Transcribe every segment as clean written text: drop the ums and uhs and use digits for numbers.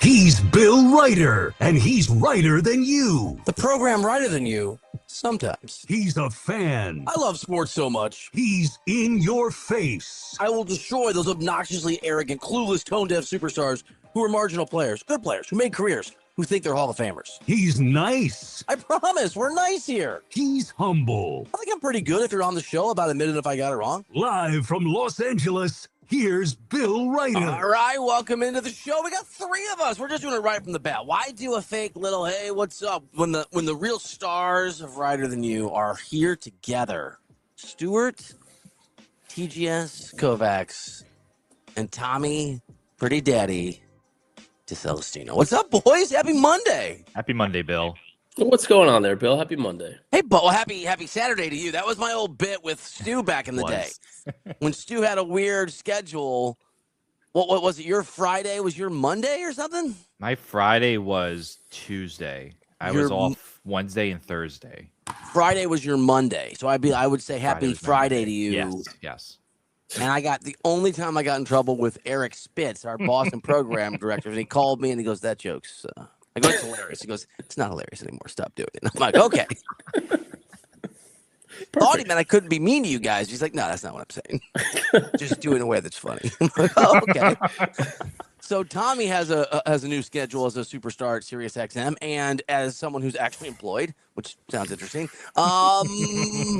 He's Bill Ryder, and he's Ryder than you. The program Ryder than you, sometimes. He's a fan. I love sports so much. He's in your face. I will destroy those obnoxiously arrogant, clueless, tone-deaf superstars who are marginal players, good players, who made careers, who think they're Hall of Famers. He's nice. I promise, we're nice here. He's humble. I think I'm pretty good if you're on the show about admitting if I got it wrong. Live from Los Angeles, here's Bill Ryder. All right, welcome into the show. We got three of us. We're just doing it right from the bat. Why do a fake little, hey, what's up, when the real stars of Ryder Than You are here together? Stuart, TGS, Kovacs, and Tommy, Pretty Daddy, DeCelestino. What's up, boys? Happy Monday. Happy Monday, Bill. What's going on there, Bill? Happy Monday. Hey, but well, happy Saturday to you. That was my old bit with Stu back in the day. When Stu had a weird schedule. What was it? Your Friday was your Monday or something? My Friday was Tuesday. I was off Wednesday and Thursday. Friday was your Monday. So I would say happy Friday to you. Yes. And the only time I got in trouble with Eric Spitz, our Boston program director, and he called me and he goes, "That joke's." I go, "It's hilarious." He goes, "It's not hilarious anymore. Stop doing it." And I'm like, "Okay." Thought he meant I couldn't be mean to you guys. He's like, "No, that's not what I'm saying. Just do it in a way that's funny." I'm like, "Oh, okay." So Tommy has a new schedule as a superstar at SiriusXM, and as someone who's actually employed, which sounds interesting.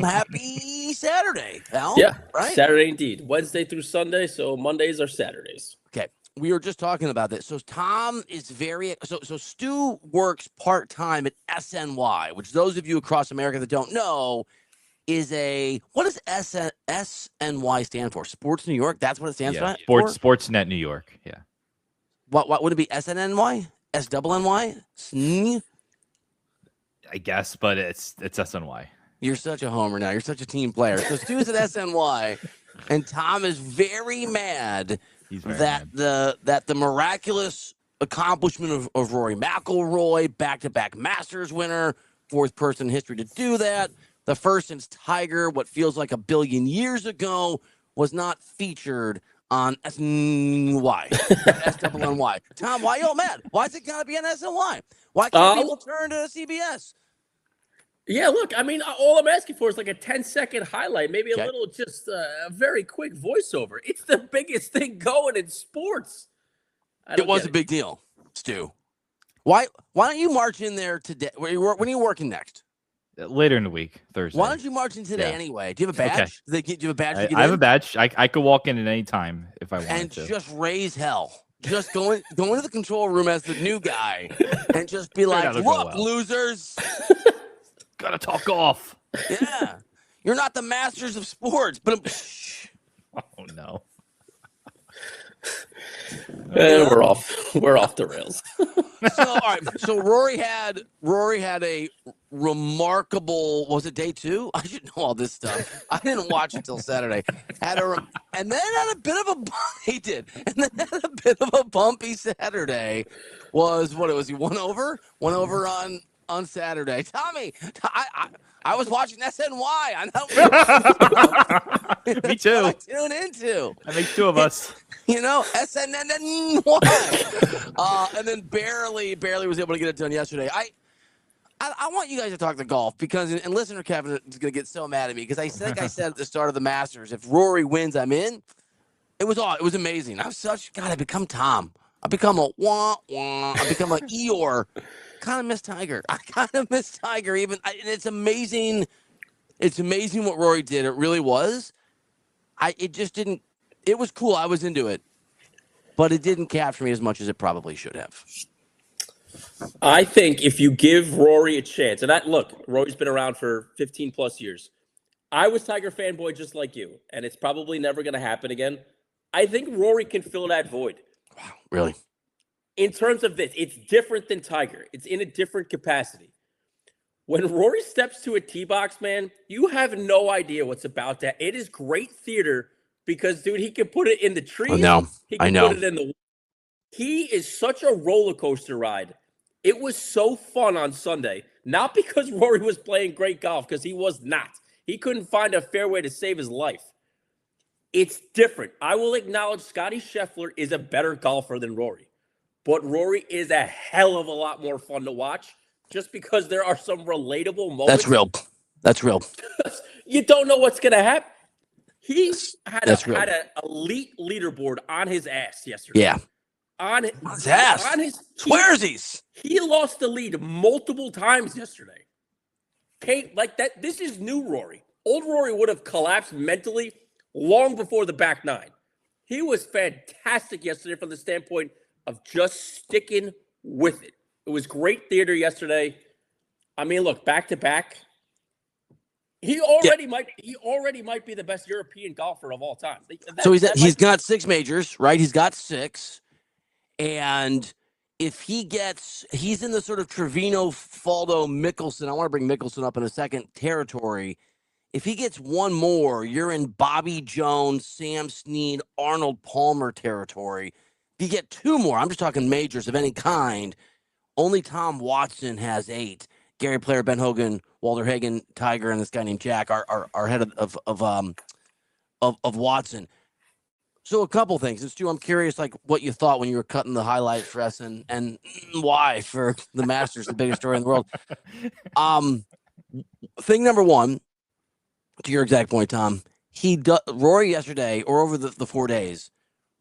Happy Saturday, Al. Yeah, right. Saturday indeed. Wednesday through Sunday, so Mondays are Saturdays. Okay, we were just talking about this. So Tom is so Stu works part time at SNY, which those of you across America that don't know is what does SNY stand for? Sports New York. That's what it stands for. Sportsnet New York. Yeah. What would it be? SNNY? SNNY? I guess, but it's SNY. You're such a homer now. You're such a team player. So Stu's at SNY, and Tom is very mad that the miraculous accomplishment of Rory McIlroy, back-to-back Masters winner, fourth person in history to do that, the first since Tiger, what feels like a billion years ago, was not featured on SNY. SNY. Tom, why you all mad? Why is it got to be on SNY? Why can't people turn to CBS? Yeah, look, I mean, all I'm asking for is like a 10-second highlight, maybe a little, just a very quick voiceover. It's the biggest thing going in sports. It was a big deal, Stu. Why don't you march in there today? When are you working next? Later in the week, Thursday. Why don't you march in today anyway? Do you have a badge? Okay. Do you have a badge? I have a badge. I could walk in at any time if I wanted and to. Just raise hell. Just go into the control room as the new guy and just be like, "Look, losers, gotta talk off." Yeah, you're not the masters of sports, but oh no. We're off the rails. All right. So Rory had a remarkable. Was it day 2? I should know all this stuff. I didn't watch until Saturday. And then had a bit of a. He did, and then had a bit of a bumpy Saturday. What was he? One over on Saturday. Tommy, I was watching SNY. I know. Me too. I tune into. That makes two of us. SNNY. And then barely was able to get it done yesterday. I want you guys to talk the golf because, and listener Kevin is going to get so mad at me because I said at the start of the Masters, if Rory wins, I'm in. It was amazing. I become Tom. I become a wah-wah. I become an Eeyore. Kind of miss Tiger. I kind of miss Tiger. And it's amazing. It's amazing what Rory did. It really was. It just didn't. It was cool. I was into it, but it didn't capture me as much as it probably should have. I think if you give Rory a chance, and look, Rory's been around for 15 plus years. I was Tiger fanboy just like you, and it's probably never going to happen again. I think Rory can fill that void. Wow, really? In terms of this, it's different than Tiger. It's in a different capacity. When Rory steps to a tee box, man, you have no idea what's about that. It is great theater because, dude, he can put it in the trees. I know. He can put it in the. He is such a roller coaster ride. It was so fun on Sunday, not because Rory was playing great golf, because he was not. He couldn't find a fairway to save his life. It's different. I will acknowledge Scottie Scheffler is a better golfer than Rory. but Rory is a hell of a lot more fun to watch just because there are some relatable moments. That's real. That's real. You don't know what's going to happen. He had real. an elite leaderboard on his ass yesterday. Yeah. On his ass. On his Swearsies. He lost the lead multiple times yesterday. Like that. This is new Rory. Old Rory would have collapsed mentally long before the back nine. He was fantastic yesterday from the standpoint of just sticking with it. It was great theater yesterday. I mean, look, back to back. He already might be the best European golfer of all time. So he's got 6 majors, right? He's got 6. And if he's in the sort of Trevino, Faldo, Mickelson, I want to bring Mickelson up in a second, territory. If he gets one more, you're in Bobby Jones, Sam Snead, Arnold Palmer territory. If you get 2 more, I'm just talking majors of any kind, only Tom Watson has 8. Gary Player, Ben Hogan, Walter Hagen, Tiger, and this guy named Jack are ahead of Watson. So a couple things. And Stu, I'm curious, like what you thought when you were cutting the highlights for us, and why for the Masters, the biggest story in the world. Thing number one, to your exact point, Tom, Rory yesterday or over the 4 days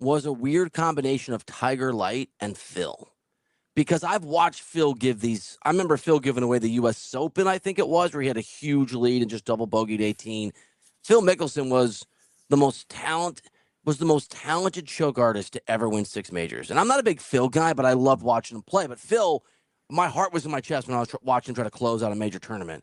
was a weird combination of Tiger Light and Phil. Because I've watched Phil give these. I remember Phil giving away the U.S. Open, I think it was, where he had a huge lead and just double bogeyed 18. Phil Mickelson was the most talented choke artist to ever win 6 majors. And I'm not a big Phil guy, but I loved watching him play. But Phil, my heart was in my chest when I was watching him try to close out a major tournament.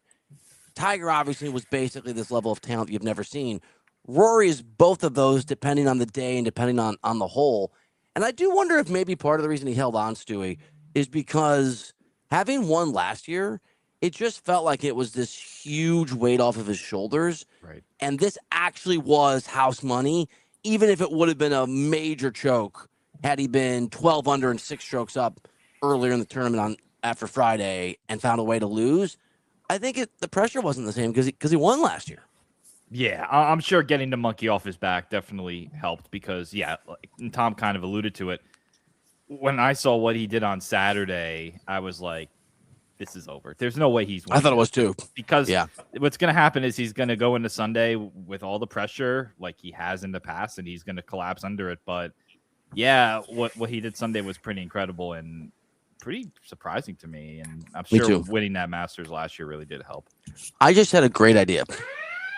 Tiger obviously was basically this level of talent you've never seen. Rory is both of those, depending on the day and depending on the hole. And I do wonder if maybe part of the reason he held on, Stewie, is because having won last year, it just felt like it was this huge weight off of his shoulders. Right. And this actually was house money, even if it would have been a major choke had he been 12 under and 6 strokes up earlier in the tournament after Friday and found a way to lose. I think the pressure wasn't the same because he won last year. Yeah, I'm sure getting the monkey off his back definitely helped because, and Tom kind of alluded to it. When I saw what he did on Saturday, I was like, this is over. There's no way he's winning. I thought it was too. Because what's going to happen is he's going to go into Sunday with all the pressure like he has in the past, and he's going to collapse under it. But, what he did Sunday was pretty incredible and pretty surprising to me. And I'm sure winning that Masters last year really did help. I just had a great idea.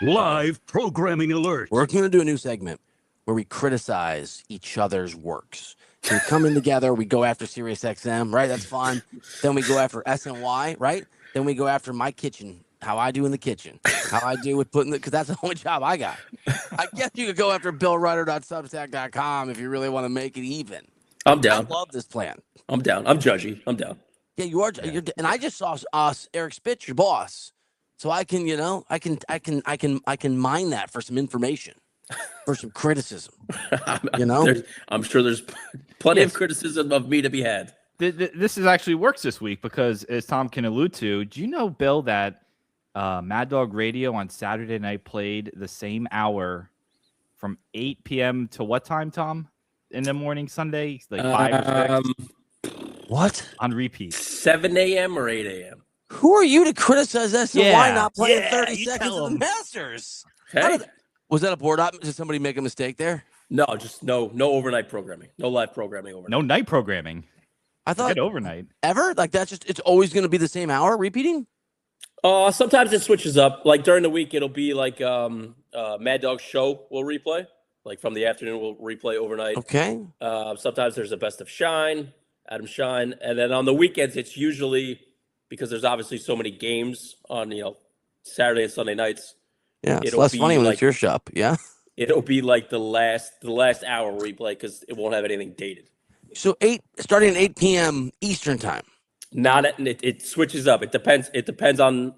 Live programming alert. We're going to do a new segment where we criticize each other's works. So we come in together, we go after Sirius XM, right? That's fun. Then we go after SNY, right? Then we go after my kitchen, how I do in the kitchen, how I do with because that's the only job I got. I guess you could go after BillRutter.substack.com if you really want to make it even. I'm down. I love this plan. I'm down. I'm judgy. I'm down. Yeah, you are. Yeah. And I just saw Eric Spitz, your boss, so I can, I can mine that for some information. For some criticism, I'm sure there's plenty of criticism of me to be had. This is actually works this week because, as Tom can allude to, do you know, Bill, that Mad Dog Radio on Saturday night played the same hour from 8 p.m. to what time, Tom? In the morning Sunday, like 5 or 6. What? On repeat. 7 a.m. or 8 a.m. Who are you to criticize SNY not playing 30 seconds of the Masters? Hey. Was that a board op? Did somebody make a mistake there? No, just no overnight programming. No live programming overnight. No night programming. I thought overnight. Ever? Like that's just it's always going to be the same hour repeating? Sometimes it switches up. Like during the week it'll be like Mad Dog Show will replay. Like from the afternoon we'll replay overnight. Okay. Sometimes there's a Best of Shine, Adam Shine, and then on the weekends it's usually because there's obviously so many games on, Saturday and Sunday nights. Yeah, it's less funny when it's your shop. Yeah, it'll be like the last hour replay because it won't have anything dated. So starting at 8 p.m. Eastern time. It switches up. It depends. It depends on.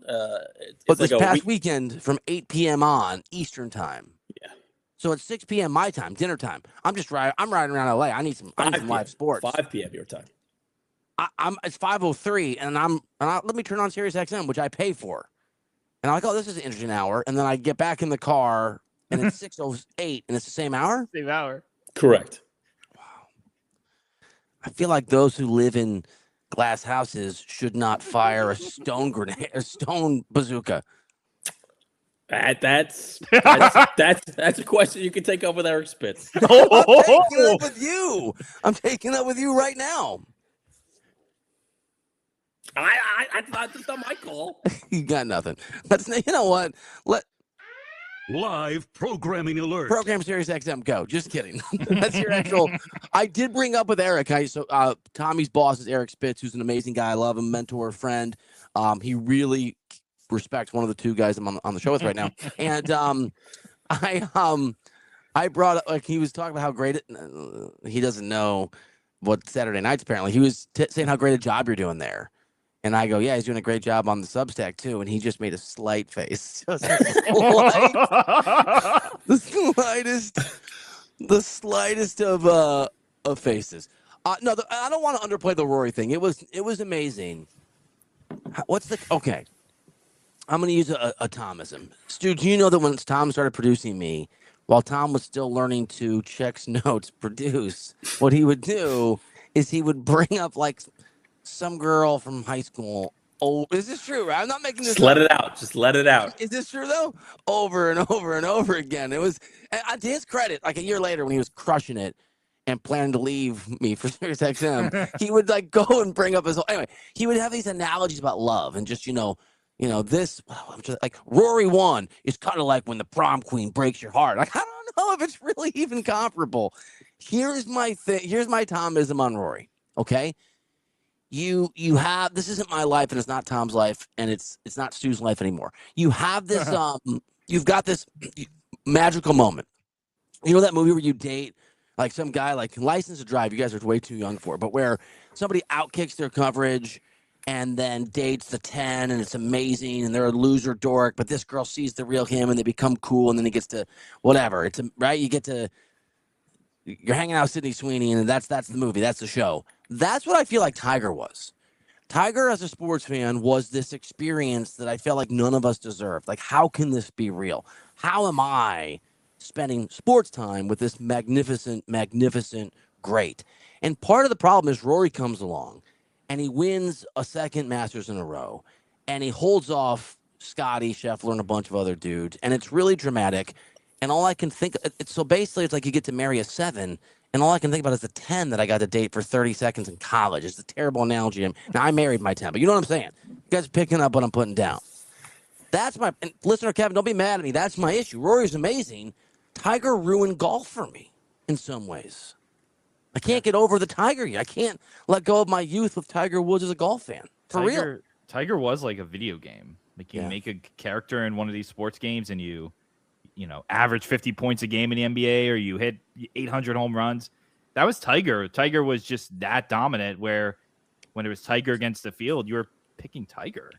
But this past weekend from 8 p.m. on Eastern time. Yeah. So it's 6 p.m. my time, dinner time. I'm riding around LA. I need some live sports. 5 p.m. your time. It's 5:03, and let me turn on Sirius XM, which I pay for. And I'm like, this is an interesting hour. And then I get back in the car, and it's 6:08, and it's the same hour? Same hour. Correct. Wow. I feel like those who live in glass houses should not fire a stone grenade, a stone bazooka. That's a question you can take up with Eric Spitz. I'm taking it up with you. I'm taking it up with you right now. That's not my call. You got nothing. You know what? Live programming alert. Program Sirius XM go. Just kidding. That's your actual. I did bring up with Eric. Tommy's boss is Eric Spitz, who's an amazing guy. I love him, mentor, friend. He really respects one of the two guys I'm on the show with right now. And I brought up, like, he was talking about how great he doesn't know what Saturday nights apparently. He was saying how great a job you're doing there. And I go, yeah, he's doing a great job on the Substack too. And he just made a slight face. Just the slightest of faces. No, I don't want to underplay the Rory thing. It was amazing. Okay? I'm going to use a Thomism. Stu, do you know that when Tom started producing me, while Tom was still learning to check notes, produce, what he would do is he would bring up like some girl from high school. Oh, is this true? Right? I'm not making this Just let it out. Just let it out. Is this true though? Over and over and over again. It was, to his credit, like a year later when he was crushing it and planning to leave me for Sirius XM, he would like go and bring up his whole. Anyway, he would have these analogies about love and just this. Like Rory 1 is kind of like when the prom queen breaks your heart. Like I don't know if it's really even comparable. Here's my thing. Here's my Tomism on Rory. Okay. You have, this isn't my life and it's not Tom's life and it's not Stu's life anymore. You have this you've got this magical moment. You know that movie where you date like some guy like License to Drive, you guys are way too young for it, but where somebody outkicks their coverage and then dates the 10 and it's amazing and they're a loser dork, but this girl sees the real him and they become cool and then he gets to whatever. You're hanging out with Sydney Sweeney and that's the movie, that's the show. That's what I feel like Tiger was. Tiger, as a sports fan, was this experience that I felt like none of us deserved. Like, how can this be real? How am I spending sports time with this magnificent, magnificent great? And part of the problem is Rory comes along, and he wins a second Masters in a row, and he holds off Scotty Scheffler and a bunch of other dudes, and it's really dramatic. And all I can think, so basically it's like you get to marry a 7, and all I can think about is the 10 that I got to date for 30 seconds in college. It's a terrible analogy. Now, I married my 10, but you know what I'm saying? You guys are picking up what I'm putting down. That's my, and listener Kevin, don't be mad at me. That's my issue. Rory's amazing. Tiger ruined golf for me in some ways. I can't get over the Tiger yet. I can't let go of my youth with Tiger Woods as a golf fan. For real. Tiger was like a video game. Like you make a character in one of these sports games and you average 50 points a game in the NBA or you hit 800 home runs. That was Tiger. Tiger was just that dominant where when it was Tiger against the field, you were picking Tiger.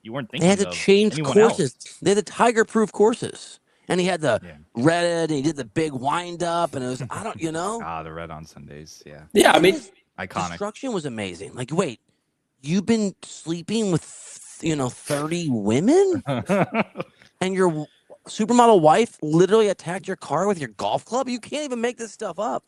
You weren't thinking they had to change courses. Else. They had the Tiger-proof courses. And he had the red, and he did the big wind-up, and it was, the red on Sundays, yeah. Yeah, I mean, iconic. Destruction was amazing. Like, wait, you've been sleeping with, 30 women? And your supermodel wife literally attacked your car with your golf club? You can't even make this stuff up.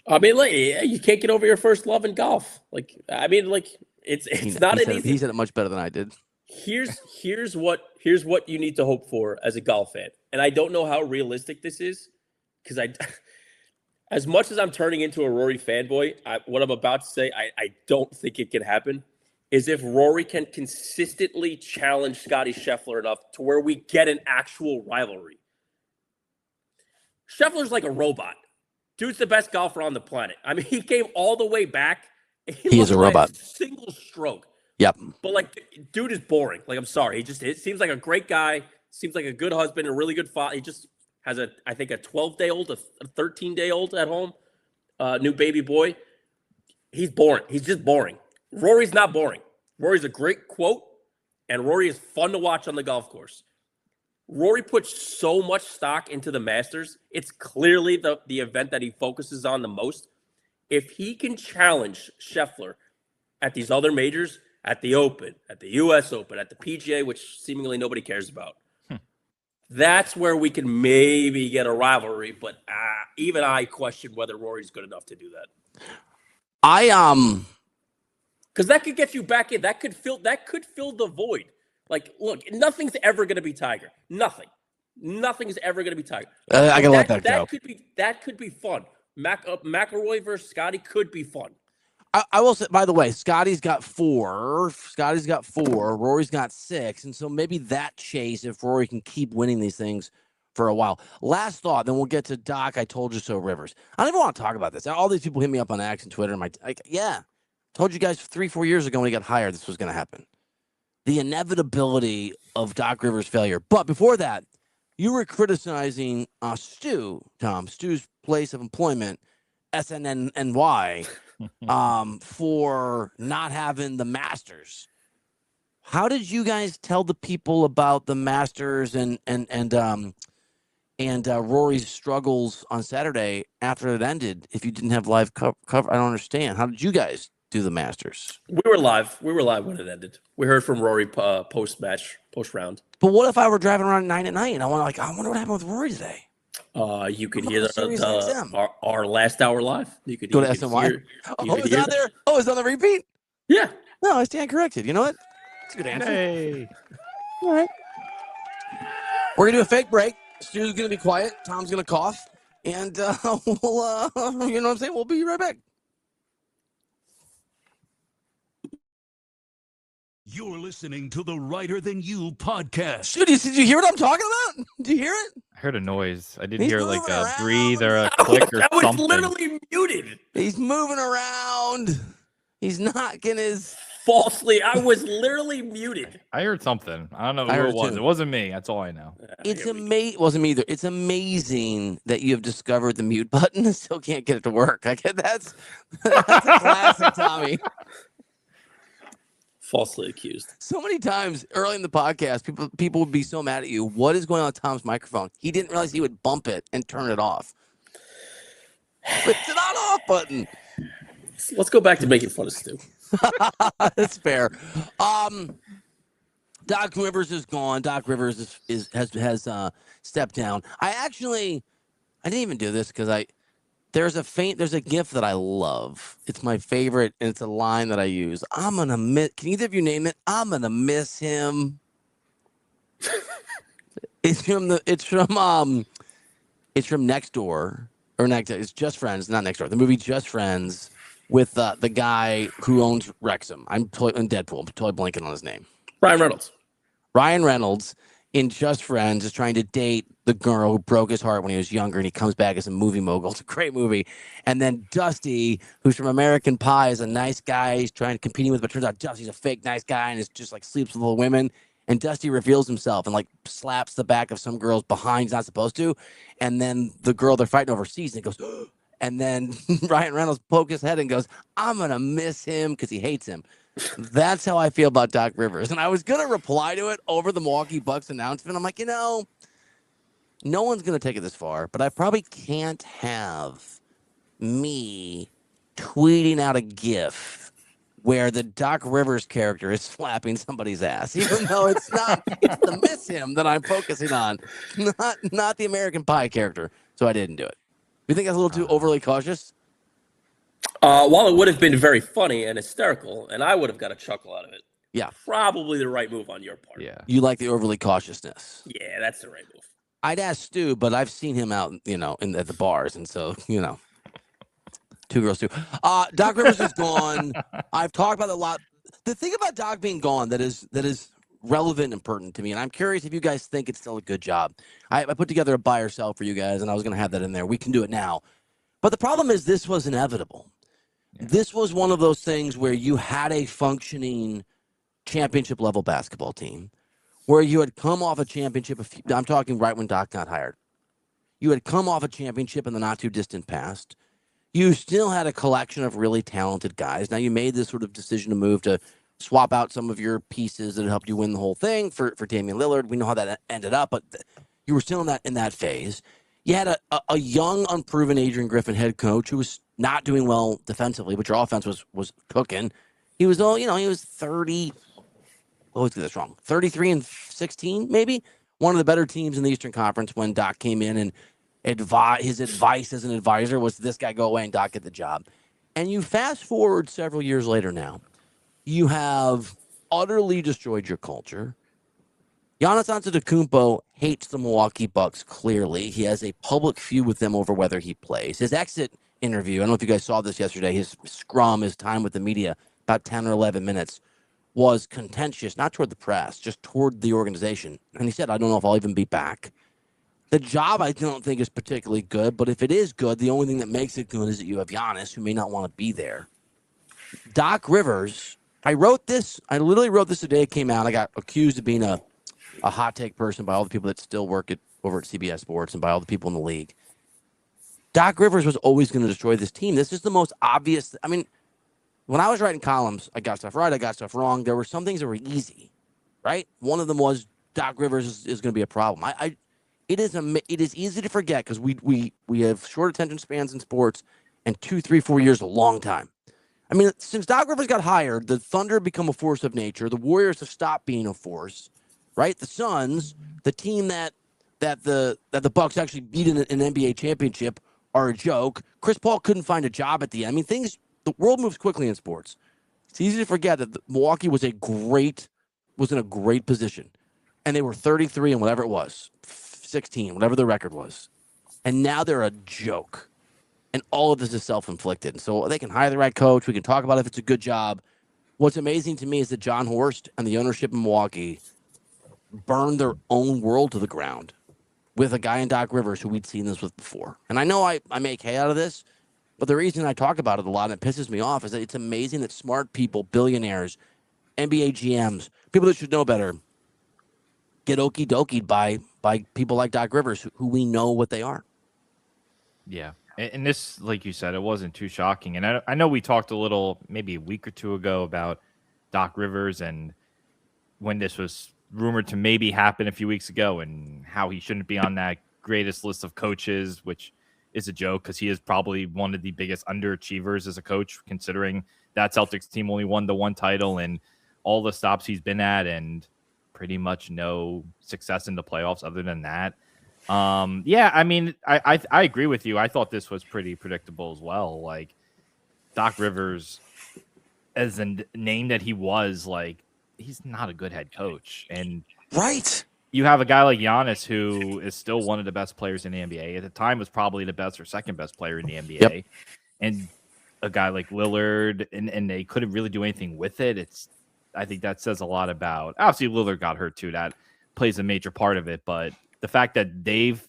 I mean, like, you can't get over your first love in golf. Like, I mean, like, it's not an easy. He said it much better than I did. Here's what you need to hope for as a golf fan, and I don't know how realistic this is, because as much as I'm turning into a Rory fanboy, what I'm about to say, I don't think it can happen. Is if Rory can consistently challenge Scotty Scheffler enough to where we get an actual rivalry. Scheffler's like a robot. Dude's the best golfer on the planet. I mean, he came all the way back. He is a robot. Single stroke. Yep. But, like, dude is boring. Like, I'm sorry. It seems like a great guy. Seems like a good husband, a really good father. He just has I think a 12-day-old, a 13-day-old at home, new baby boy. He's boring. He's just boring. Rory's not boring. Rory's a great quote, and Rory is fun to watch on the golf course. Rory puts so much stock into the Masters. It's clearly the event that he focuses on the most. If he can challenge Scheffler at these other majors, at the Open, at the U.S. Open, at the PGA, which seemingly nobody cares about, that's where we can maybe get a rivalry. But even I question whether Rory's good enough to do that. Because that could get you back in. That could fill the void. Like, look, nothing's ever going to be Tiger. Nothing's ever going to be Tiger. I gotta let that go. That could be fun. McIlroy versus Scotty could be fun. I will say, by the way, Scotty's got 4. Rory's got 6. And so maybe that chase, if Rory can keep winning these things for a while. Last thought, then we'll get to Doc, I told you so, Rivers. I don't even want to talk about this. All these people hit me up on X and Twitter. And told you guys 3-4 years ago when he got hired, this was going to happen. The inevitability of Doc Rivers' failure. But before that, you were criticizing Stu's place of employment, SNNY, for not having the Masters. How did you guys tell the people about the Masters and Rory's struggles on Saturday after it ended if you didn't have live cover? I don't understand. How did you guys do the Masters? We were live when it ended. We heard from Rory post round. But what if I were driving around at 9 at night and I wonder what happened with Rory today? You could hear our last hour live. You could go to SNY. Is it on there? Oh, it's on the repeat? Yeah. No, I stand corrected. You know what? That's a good answer. Hey. All right. We're gonna do a fake break. Stu's gonna be quiet. Tom's gonna cough, and we'll you know what I'm saying? We'll be right back. You're listening to the Writer Than You podcast. Stu, did you hear what I'm talking about? Did you hear it? I heard a noise. I didn't He's hear like moving a around. breathe or a click or I was something. literally muted. He's moving around. He's knocking his. Falsely, I was literally muted. I heard something. I don't know I who heard it was. too. It wasn't me. That's all I know. It's amazing. Wasn't me either. It's amazing that you have discovered the mute button and still can't get it to work. That's a classic, Tommy. Falsely accused. So many times early in the podcast, people would be so mad at you. What is going on with Tom's microphone? He didn't realize he would bump it and turn it off. But it's an on-off button. Let's go back to making fun of Stu. That's fair. Doc Rivers is gone. Doc Rivers has stepped down. I didn't even do this because there's a GIF that I love. It's my favorite, and it's a line that I use. I'm gonna miss. Can either of you name it? I'm gonna miss him. It's from Next Door or Next. It's Just Friends, not Next Door. The movie Just Friends with the guy who owns Wrexham. I'm in Deadpool. I'm totally blanking on his name. Ryan Reynolds in Just Friends is trying to date the girl who broke his heart when he was younger, and he comes back as a movie mogul. It's a great movie. And then Dusty, who's from American Pie, is a nice guy he's trying to compete with, but turns out Dusty's a fake nice guy and is just like sleeps with little women. And Dusty reveals himself and like slaps the back of some girl's behind he's not supposed to. And then the girl they're fighting over sees and goes, and then Ryan Reynolds pokes his head and goes, I'm going to miss him because he hates him. That's how I feel about Doc Rivers. And I was going to reply to it over the Milwaukee Bucks announcement. I'm like, no one's going to take it this far, but I probably can't have me tweeting out a GIF where the Doc Rivers character is slapping somebody's ass, even though it's the miss him that I'm focusing on, not the American Pie character. So I didn't do it. You think that's a little too overly cautious? While it would have been very funny and hysterical, and I would have got a chuckle out of it. Yeah. Probably the right move on your part. Yeah. You like the overly cautiousness. Yeah, that's the right move. I'd ask Stu, but I've seen him out, at the bars, and so, two girls too. Doc Rivers is gone. I've talked about it a lot. The thing about Doc being gone that is relevant and pertinent to me, and I'm curious if you guys think it's still a good job. I put together a buy or sell for you guys, and I was going to have that in there. We can do it now. But the problem is this was inevitable. Yeah. This was one of those things where you had a functioning championship-level basketball team, where you had come off a championship. I'm talking right when Doc got hired. You had come off a championship in the not-too-distant past. You still had a collection of really talented guys. Now, you made this sort of decision to move to swap out some of your pieces that helped you win the whole thing for Damian Lillard. We know how that ended up, but you were still in that phase. You had a young, unproven Adrian Griffin head coach who was not doing well defensively, but your offense was cooking. He was he was 30. Always get this wrong. 33-16, maybe one of the better teams in the Eastern Conference when Doc came in and his advice as an advisor was this guy go away and Doc get the job. And you fast forward several years later now, you have utterly destroyed your culture. Giannis Antetokounmpo hates the Milwaukee Bucks, clearly. He has a public feud with them over whether he plays. His exit interview, I don't know if you guys saw this yesterday, his scrum, his time with the media, about 10 or 11 minutes, was contentious, not toward the press, just toward the organization. And he said, I don't know if I'll even be back. The job I don't think is particularly good, but if it is good, the only thing that makes it good is that you have Giannis, who may not want to be there. Doc Rivers, I literally wrote this the day it came out. I got accused of being a hot take person by all the people that still work over at CBS Sports and by all the people in the league. Doc Rivers was always going to destroy this team. This is the most obvious. I mean, when I was writing columns, I got stuff right, I got stuff wrong. There were some things that were easy, right? One of them was Doc Rivers is going to be a problem. It is easy to forget because we have short attention spans in sports, and 2, 3, 4 years is a long time. I mean, since Doc Rivers got hired, the Thunder have become a force of nature. The Warriors have stopped being a force, right? The Suns, the team that the Bucks actually beat in an NBA championship, are a joke. Chris Paul couldn't find a job at the end. I mean, the world moves quickly in sports. It's easy to forget that Milwaukee was in a great position, and they were 33 and whatever it was, 16, whatever the record was, and now they're a joke. And all of this is self-inflicted. So they can hire the right coach. We can talk about if it's a good job. What's amazing to me is that John Horst and the ownership in Milwaukee burned their own world to the ground with a guy in Doc Rivers who we'd seen this with before. And I know I make hay out of this, but the reason I talk about it a lot and it pisses me off is that it's amazing that smart people, billionaires, NBA GMs, people that should know better, get okie dokied by people like Doc Rivers who we know what they are. Yeah. And this, like you said, it wasn't too shocking. And I know we talked a little, maybe a week or two ago, about Doc Rivers and when this was rumored to maybe happen a few weeks ago and how he shouldn't be on that greatest list of coaches, which is a joke because he is probably one of the biggest underachievers as a coach, considering that Celtics team only won the one title and all the stops he's been at and pretty much no success in the playoffs other than that. Yeah, I mean, I agree with you. I thought this was pretty predictable as well. Like Doc Rivers, as a name that he was, like he's not a good head coach. And right, you have a guy like Giannis who is still one of the best players in the NBA. At the time, was probably the best or second best player in the NBA. Yep. And a guy like Lillard, and they couldn't really do anything with it. I think that says a lot about. Obviously, Lillard got hurt too. That plays a major part of it, but the fact that they've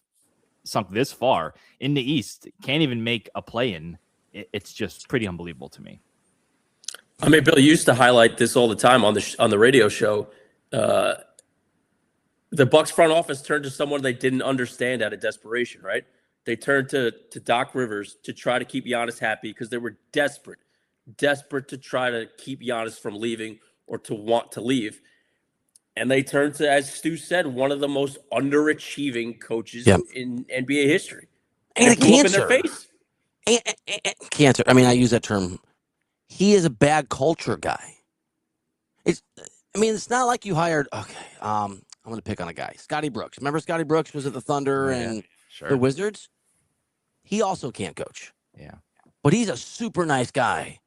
sunk this far in the East, can't even make a play-in, it's just pretty unbelievable to me. I mean, Bill used to highlight this all the time on the radio show. The Bucks front office turned to someone they didn't understand out of desperation, right? They turned to Doc Rivers to try to keep Giannis happy because they were desperate to try to keep Giannis from leaving or to want to leave. And they turned to, as Stu said, one of the most underachieving coaches in NBA history. And it blew up in their face. And cancer. I mean, I use that term. He is a bad culture guy. It's not like you hired. Okay, I'm going to pick on a guy, Scotty Brooks. Remember Scotty Brooks was at the Thunder and the Wizards. He also can't coach. Yeah, but he's a super nice guy,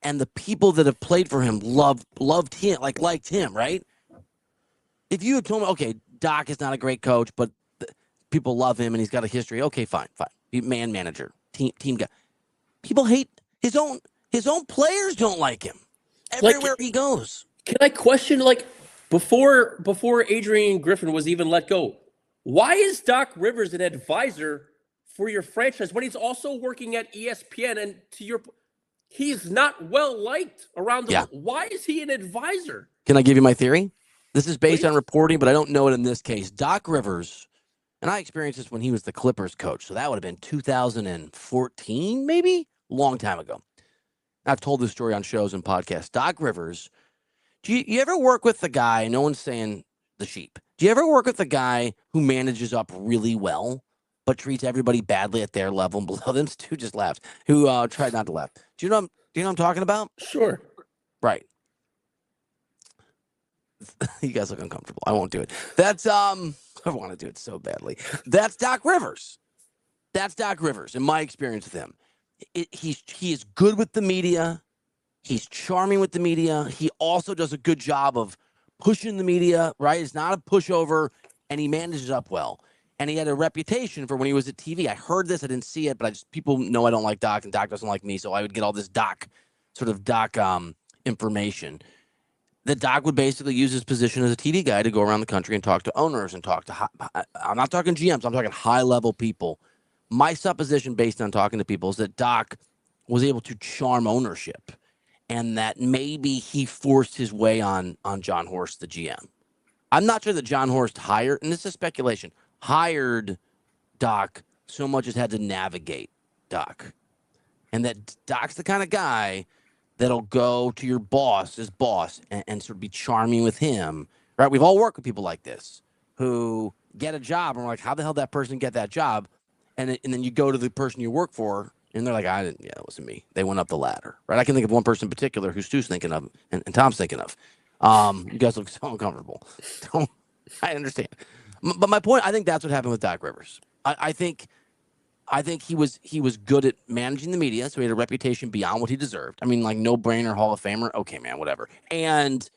and the people that have played for him loved him, liked him, right? If you had told me, okay, Doc is not a great coach, but people love him and he's got a history. Okay, fine. Man manager, team guy. People hate his own players don't like him everywhere he goes. Can I question, before Adrian Griffin was even let go, why is Doc Rivers an advisor for your franchise when he's also working at ESPN? And he's not well liked around the world. Why is he an advisor? Can I give you my theory? This is based on reporting, but I don't know it in this case. Doc Rivers, and I experienced this when he was the Clippers coach, so that would have been 2014, maybe? Long time ago. I've told this story on shows and podcasts. Doc Rivers, do you ever work with the guy, no one's saying the sheep, do you ever work with the guy who manages up really well, but treats everybody badly at their level and below them? Stu just laughed, who tried not to laugh. Do you know what I'm talking about? Sure. Right. You guys look uncomfortable. I won't do it. That's I want to do it so badly. That's Doc Rivers. In my experience with him. he is good with the media. He's charming with the media. He also does a good job of pushing the media, right? It's not a pushover, and he manages up well. And he had a reputation for when he was at TV. I heard this, I didn't see it, but people know I don't like Doc, and Doc doesn't like me, so I would get all this Doc information. That Doc would basically use his position as a TV guy to go around the country and talk to owners and talk to I'm not talking GMs, I'm talking high-level people. My supposition based on talking to people is that Doc was able to charm ownership, and that maybe he forced his way on John Horst, the GM. I'm not sure that John Horst hired, and this is speculation, hired Doc so much as had to navigate Doc. And that Doc's the kind of guy that'll go to your boss, his boss, and sort of be charming with him. Right? We've all worked with people like this who get a job, and we're like, how the hell did that person get that job? And then you go to the person you work for, and they're like, it wasn't me. They went up the ladder. Right? I can think of one person in particular who Stu's thinking of and Tom's thinking of. You guys look so uncomfortable. I understand. But my point, I think that's what happened with Doc Rivers. I think he was good at managing the media, so he had a reputation beyond what he deserved. I mean, like no-brainer Hall of Famer. Okay, man, whatever. And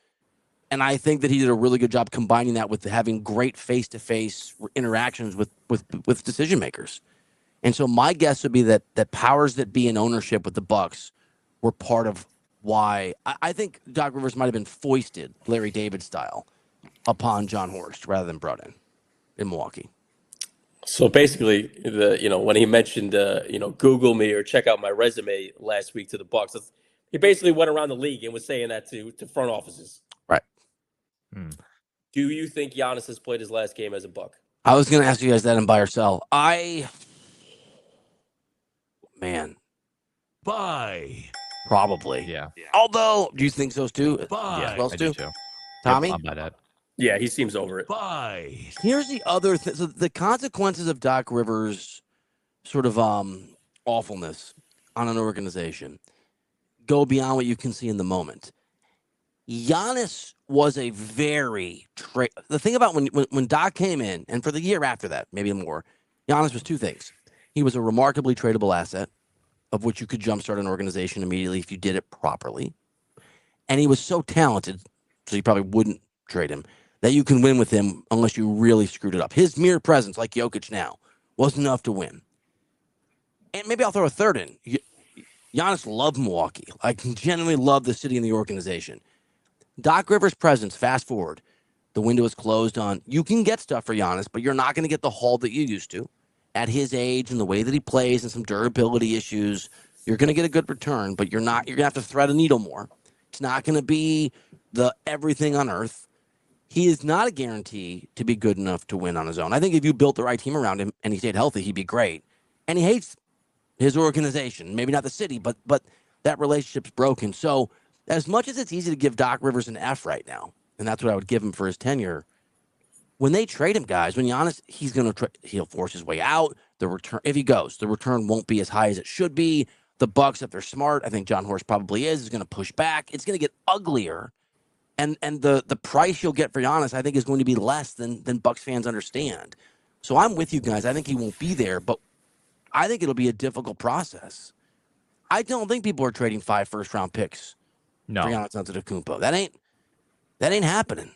I think that he did a really good job combining that with having great face-to-face interactions with decision makers. And so my guess would be that powers that be in ownership with the Bucks were part of why I think Doc Rivers might have been foisted, Larry David style, upon John Horst rather than brought in Milwaukee. So basically, when he mentioned Google me or check out my resume last week to the Bucks, he basically went around the league and was saying that to front offices. Right. Do you think Giannis has played his last game as a Buck? I was going to ask you guys that in buy or sell. Buy. Probably. Yeah. Although, do you think so too? Buy. Yeah, Well, I do Stu? too. Tommy? Yep, I'll buy that. Yeah, he seems over it. Buy. Here's the other thing. So the consequences of Doc Rivers' sort of awfulness on an organization go beyond what you can see in the moment. Giannis was a very the thing about when Doc came in, and for the year after that, maybe more, Giannis was two things. He was a remarkably tradable asset, of which you could jumpstart an organization immediately if you did it properly. And he was so talented, so you probably wouldn't trade him, that you can win with him unless you really screwed it up. His mere presence, like Jokic now, was enough to win. And maybe I'll throw a third in. Giannis loved Milwaukee. I genuinely loved the city and the organization. Doc Rivers' presence, fast forward, the window is closed on. You can get stuff for Giannis, but you're not going to get the haul that you used to. At his age and the way that he plays and some durability issues, you're going to get a good return, but you're going to have to thread a needle more. It's not going to be the everything on earth. He is not a guarantee to be good enough to win on his own. I think if you built the right team around him and he stayed healthy, he'd be great. And he hates his organization, maybe not the city, but that relationship's broken. So as much as it's easy to give Doc Rivers an F right now, and that's what I would give him for his tenure, when they trade him, guys, when Giannis, he'll force his way out. The return, if he goes, the return won't be as high as it should be. The Bucks, if they're smart, I think John Horst probably is going to push back. It's going to get uglier. And the price you'll get for Giannis, I think, is going to be less than Bucks fans understand. So I'm with you guys. I think he won't be there, but I think it'll be a difficult process. I don't think people are trading 5 first-round picks for Giannis Antetokounmpo. That ain't happening.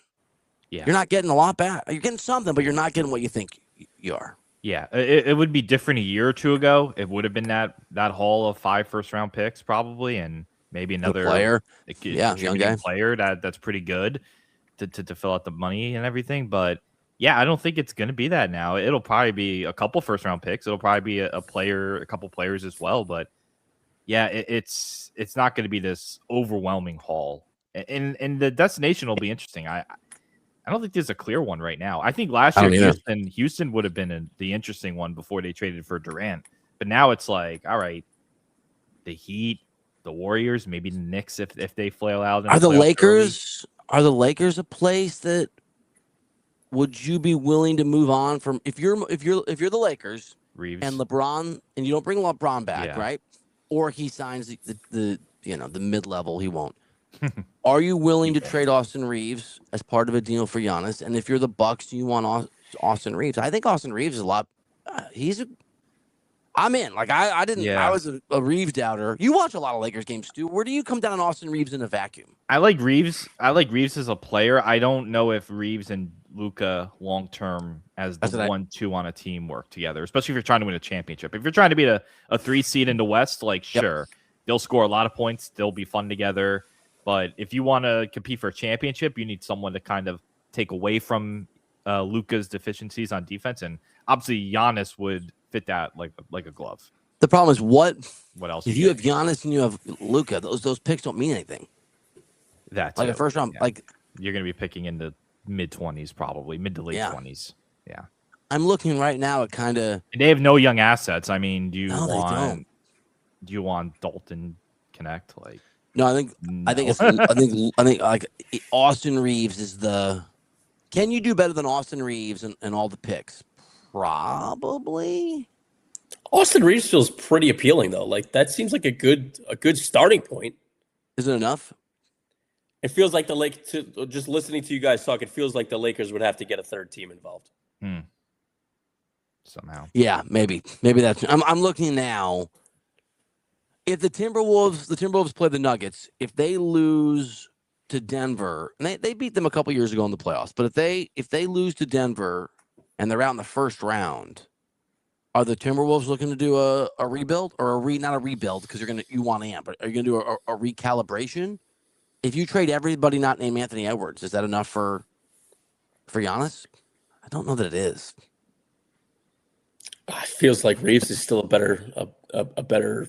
Yeah. You're not getting a lot back. You're getting something, but you're not getting what you think you are. Yeah, it would be different a year or two ago. It would have been that haul of 5 first-round picks probably, and maybe another player, young guy player that's pretty good to fill out the money and everything. But yeah, I don't think it's going to be that now. It'll probably be a couple first-round picks. It'll probably be a couple players as well. But yeah, it's not going to be this overwhelming haul, and the destination will be interesting. I don't think there's a clear one right now. I think last year Houston would have been the interesting one before they traded for Durant. But now it's like, all right, the Heat, the Warriors, maybe the Knicks if they flail out. Are the Lakers a place that would you be willing to move on from if you're the Lakers Reeves and LeBron and you don't bring LeBron back, right? Or he signs the mid-level, he won't. Are you willing to trade Austin Reeves as part of a deal for Giannis? And if you're the Bucks, do you want Austin Reeves? I think Austin Reeves is a lot. I'm in. Like I didn't. Yeah. I was a Reeves doubter. You watch a lot of Lakers games, Stu. Where do you come down on Austin Reeves in a vacuum? I like Reeves. I like Reeves as a player. I don't know if Reeves and Luka long term as the 1-2 on a team work together, especially if you're trying to win a championship. If you're trying to be a 3 seed in the West, like sure, they'll score a lot of points. They'll be fun together. But if you want to compete for a championship, you need someone to kind of take away from Luka's deficiencies on defense, and obviously Giannis would fit that like a glove. The problem is what else? If you have Giannis and you have Luka, those picks don't mean anything. That's like a first round, like you're going to be picking in the mid-20s, probably mid to late 20s. Yeah, I'm looking right now at kind of. They have no young assets. I mean, do you want Dalton Connect? Like, no, I think like Austin Reeves is the. Can you do better than Austin Reeves and all the picks? Probably. Austin Reeves feels pretty appealing though. Like that seems like a good starting point. Is it enough? It feels like just listening to you guys talk, it feels like the Lakers would have to get a third team involved. Somehow. Yeah, maybe that's. I'm looking now. If the Timberwolves play the Nuggets, if they lose to Denver, and they beat them a couple years ago in the playoffs, but if they lose to Denver and they're out in the first round, are the Timberwolves looking to do a rebuild or not a rebuild because you want Ant, but are you gonna do a recalibration? If you trade everybody not named Anthony Edwards, is that enough for Giannis? I don't know that it is. It feels like Reeves is still a better.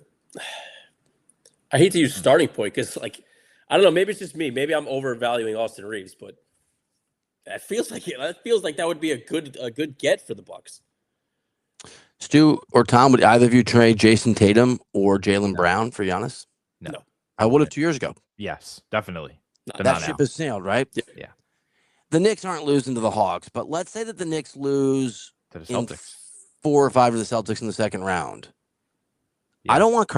I hate to use starting point because, like, I don't know. Maybe it's just me. Maybe I'm overvaluing Austin Reeves, but that feels like that would be a good get for the Bucks. Stu or Tom, would either of you trade Jason Tatum or Jaylen Brown for Giannis? No. I would have 2 years ago. Yes, definitely. That ship has sailed, right? Yeah. The Knicks aren't losing to the Hawks, but let's say that the Knicks lose to the Celtics. 4 or 5 to the Celtics in the second round. Yeah. I don't want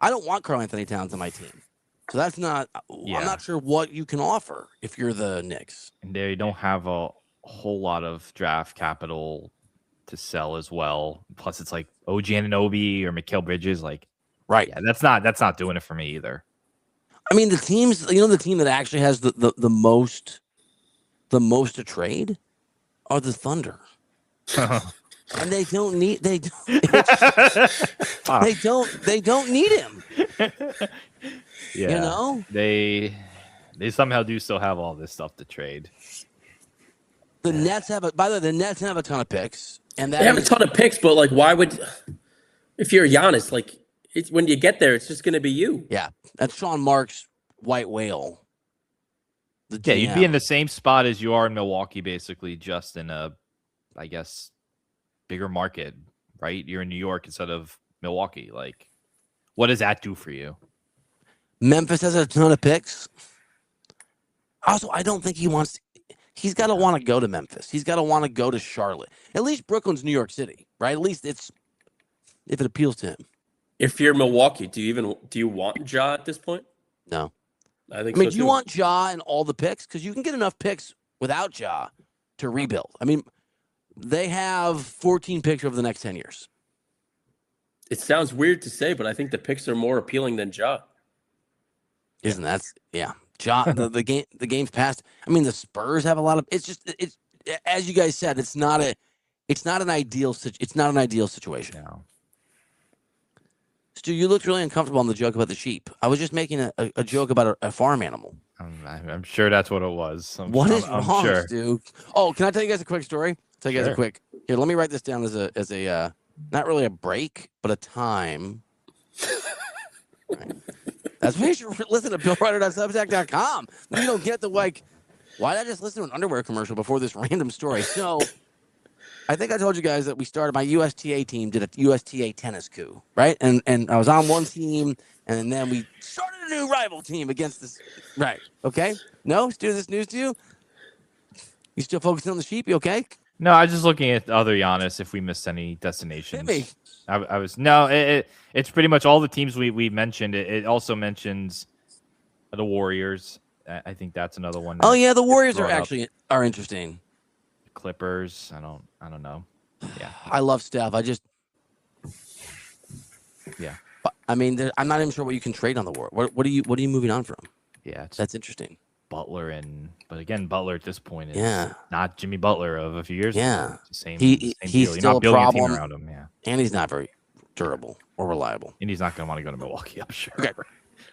I don't want Karl Anthony Towns on my team. So that's not. I'm not sure what you can offer if you're the Knicks. And they don't have a whole lot of draft capital to sell as well. Plus, it's like OG Anunoby or Mikal Bridges. Like, right? Yeah, that's not doing it for me either. I mean, the team that actually has the most to trade are the Thunder. And they don't need they don't need him. Yeah, you know, they somehow do still have all this stuff to trade. The Nets have the Nets have a ton of picks, and they have a ton of picks. But like, why would if you're Giannis, like when you get there, it's just going to be you. Yeah, that's Sean Marks' white whale. Yeah, you'd be in the same spot as you are in Milwaukee, basically, just in a, I guess, bigger market, right? You're in New York instead of Milwaukee. Like, what does that do for you? Memphis has a ton of picks. Also, I don't think he's got to want to go to Memphis. He's got to want to go to Charlotte. At least Brooklyn's New York City, right? At least if it appeals to him. If you're Milwaukee, do you want Ja at this point? No. I mean, do you want Ja and all the picks? Because you can get enough picks without Ja to rebuild. I mean, they have 14 picks over the next 10 years. It sounds weird to say, but I think the picks are more appealing than Ja. Isn't that? Yeah. Ja, the game's passed. I mean, the Spurs have a lot of. It's as you guys said. It's not an ideal situation. No. Stu, you looked really uncomfortable on the joke about the sheep. I was just making a joke about a farm animal. I'm sure that's what it was. What is wrong, sure. Stu? Oh, can I tell you guys a quick story? Here, let me write this down as a not really a break, but a time. Right. That's why you should listen to BillRider.substack.com. You don't get the why did I just listen to an underwear commercial before this random story? So I think I told you guys that we started my USTA team, did a USTA tennis coup, right? And I was on one team, and then we started a new rival team against this. Right. Okay. No, Stu, this news to you? You still focusing on the sheep? You okay? No, I was just looking at other Giannis if we missed any destinations. Hit me. I was no. It's pretty much all the teams we mentioned. It also mentions the Warriors. I think that's another one. Oh yeah, the Warriors are interesting. Clippers. I don't know. Yeah, I love Steph. Yeah. But, I mean, I'm not even sure what you can trade on the war. What are you moving on from? Yeah, it's That's interesting. Butler but again, Butler at this point is Yeah. not Jimmy Butler of a few years Yeah. ago. It's the same He's deal. You're still not a building a team problem, around him. Yeah. and he's not very durable or reliable. And he's not going to want to go to Milwaukee, I'm sure. Okay.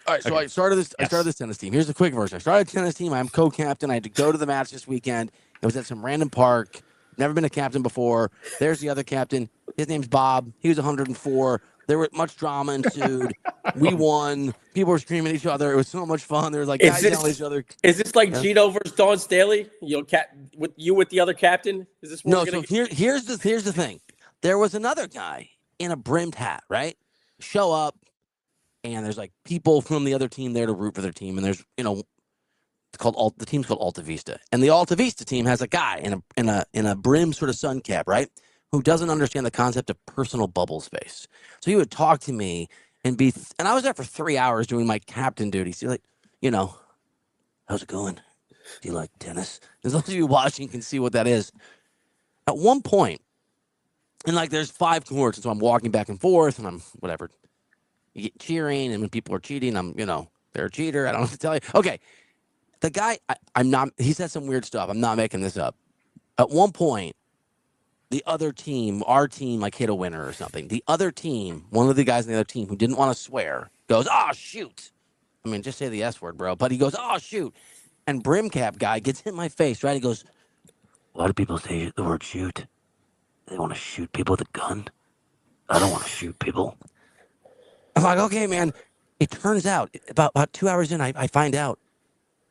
All right, so Okay. I started this. Yes. I started this tennis team. Here's the quick version. I started a tennis team. I'm co-captain. I had to go to the match this weekend. It was at some random park. Never been a captain before. There's the other captain. His name's Bob. He was 104. There was much drama ensued. We won. People were screaming at each other. It was so much fun. There was like guys yelling at each other. Is this like Yeah. Gino versus Dawn Staley? With the other captain? Is this No? So here's the thing. There was another guy in a brimmed hat. Right? Show up. And there's like people from the other team there to root for their team. And there's, it's called the team's called Alta Vista. And the Alta Vista team has a guy in a brim sort of sun cap, right? Who doesn't understand the concept of personal bubble space. So he would talk to me and and I was there for 3 hours doing my captain duties. He's like, how's it going? Do you like tennis? As those of you watching can see what that is. At one point, and like there's 5 courts, and so I'm walking back and forth and I'm whatever. You get cheering, and when people are cheating, I'm, they're a cheater. I don't know what to tell you. Okay. The guy, I'm not, he said some weird stuff. I'm not making this up. At one point, the other team, our team, like hit a winner or something. The other team, one of the guys in the other team who didn't want to swear, goes, "Oh, shoot." I mean, just say the S word, bro. But he goes, "Oh, shoot." And Brimcap guy gets in my face, right? He goes, "Why do people say the word shoot? They want to shoot people with a gun? I don't want to shoot people." I'm like, okay, man. It turns out about 2 hours in, I find out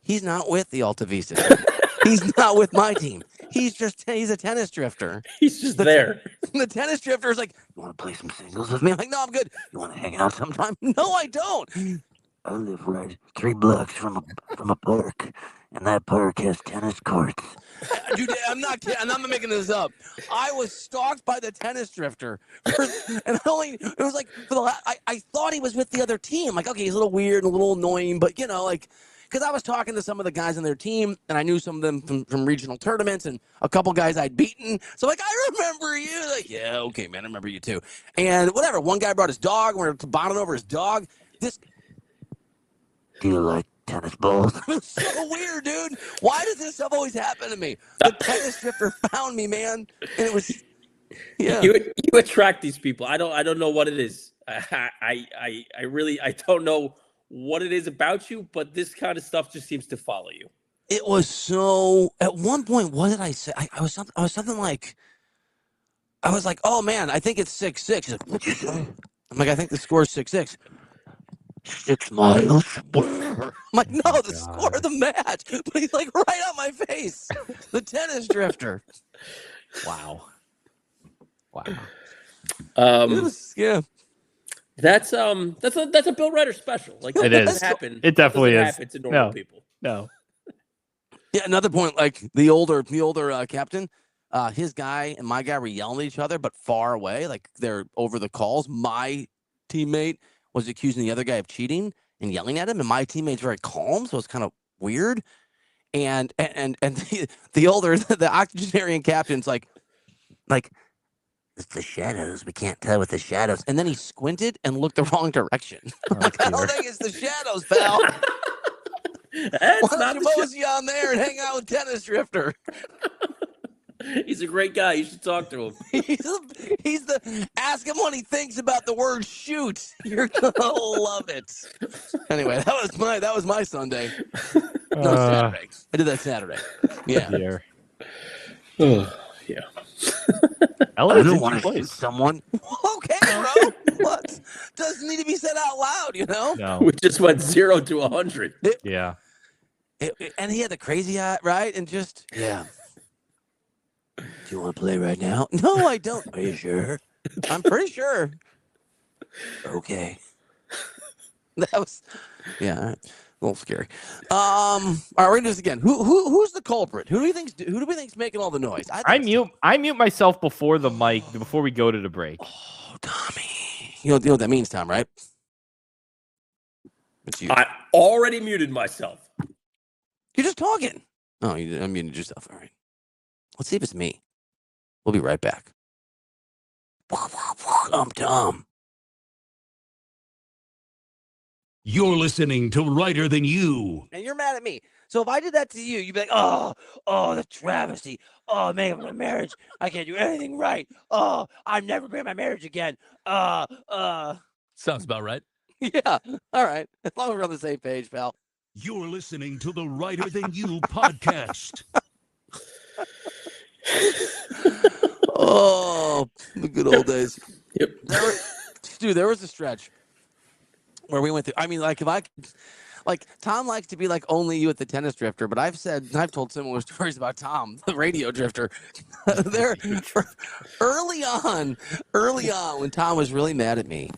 he's not with the Alta Vista team. He's not with my team. He's a tennis drifter. He's just there. The tennis drifter is like, "You want to play some singles with me?" I'm like, "No, I'm good." "You want to hang out sometime?" "No, I don't. I live right 3 blocks from a park, and that park has tennis courts." Dude, I'm not kidding. I'm not making this up. I was stalked by the tennis drifter, and it was like for the last, I thought he was with the other team. Like, okay, he's a little weird and a little annoying, but because I was talking to some of the guys on their team, and I knew some of them from regional tournaments, and a couple guys I'd beaten. So like, "I remember you." Like, "Yeah, okay, man, I remember you too." And whatever. One guy brought his dog. We're bonding over his dog. "Do you like tennis balls?" It's so weird, dude. Why does this stuff always happen to me? The tennis drifter found me, man, and it was, yeah. You attract these people. I don't know what it is. I really don't know what it is about you, but this kind of stuff just seems to follow you. It was so. At one point, what did I say? I was something like, I was like, "Oh man, I think it's 6-6." He's like, "What'd you say?" I'm like, "I think the score is 6-6." 6 miles. I'm like, "No, the score of the match." But he's like right on my face. The tennis drifter. Wow. It was, yeah. That's a Bill Ryder special. Like It is. Happen. It definitely is. Happen to normal people. No. Yeah, another point, like the older captain, his guy and my guy were yelling at each other, but far away, like they're over the calls. My teammate was accusing the other guy of cheating and yelling at him, and my teammate's very calm, so it's kind of weird. And the older, the octogenarian captain's like, "It's the shadows. We can't tell with the shadows." And then he squinted and looked the wrong direction. I'm like, "I don't think it's the shadows, pal. That's Why not don't you mosey on there and hang out with tennis drifter?" He's a great guy. You should talk to him. He's the ask him what he thinks about the word shoot. You're gonna love it. Anyway, that was my Sunday. No, Saturday. I did that Saturday. Yeah. Dear. Yeah. LA I did don't two want to shoot plays. someone. Okay, bro. What? Doesn't need to be said out loud, No. We just went 0 to 100. Yeah. And he had the crazy eye, right? And just, yeah. "Do you want to play right now?" "No, I don't." "Are you sure?" "I'm pretty sure." "Okay." That was, yeah, all right. A little scary. All right, we're gonna do this again. Who's the culprit? Who do we think's making all the noise? I mute myself before the mic before we go to the break. Oh, Tommy. You know what that means, Tom, right? It's you. I already muted myself. You're just talking. Oh, you unmuted yourself. All right. Let's see if it's me. We'll be right back. I'm Tom. You're listening to Writer Than You. And you're mad at me. So if I did that to you, you'd be like, oh, the travesty. Oh, man, my marriage. I can't do anything right. Oh, I'm never been in my marriage again. Sounds about right. Yeah. All right. As long as we're on the same page, pal. You're listening to the Writer Than You podcast. Oh, the good old days. Yep. There was a stretch where we went through. I mean, like, if I could, like, Tom likes to be like only you at the tennis drifter, but I've told similar stories about Tom, the radio drifter. There, early on, when Tom was really mad at me,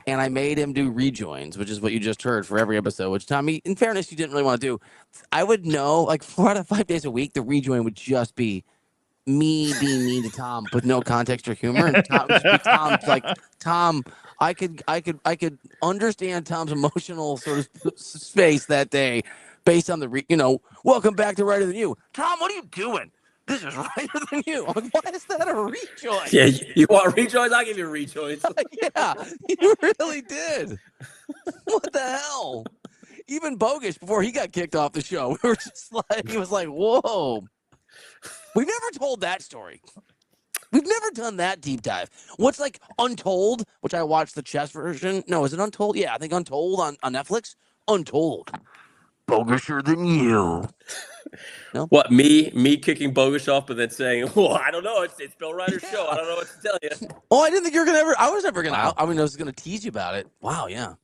and I made him do rejoins, which is what you just heard for every episode, which, Tommy, in fairness, you didn't really want to do. I would know, like, 4 out of 5 days a week, the rejoin would just be me being mean to Tom with no context or humor. And Tom's like, Tom, I could understand Tom's emotional sort of space that day based on the, welcome back to Writer Than You. Tom, what are you doing? This is Writer Than You. I'm like, why is that a rejoin? Yeah, you want rejoins? I'll give you rejoins. Yeah, you really did. What the hell? Even Bogus, before he got kicked off the show, we were just like, he was like, whoa. We've never told that story. We've never done that deep dive. What's like Untold, which I watched the chess version. No, is it Untold? Yeah, I think Untold on Netflix. Untold. Bogusher than you. No? What, me kicking Bogus off, but then saying, well, I don't know. It's Bill Ryder's show. I don't know what to tell you. Oh, I didn't think you were going to ever. I was never going to. Wow. I mean, I was going to tease you about it. Wow, yeah.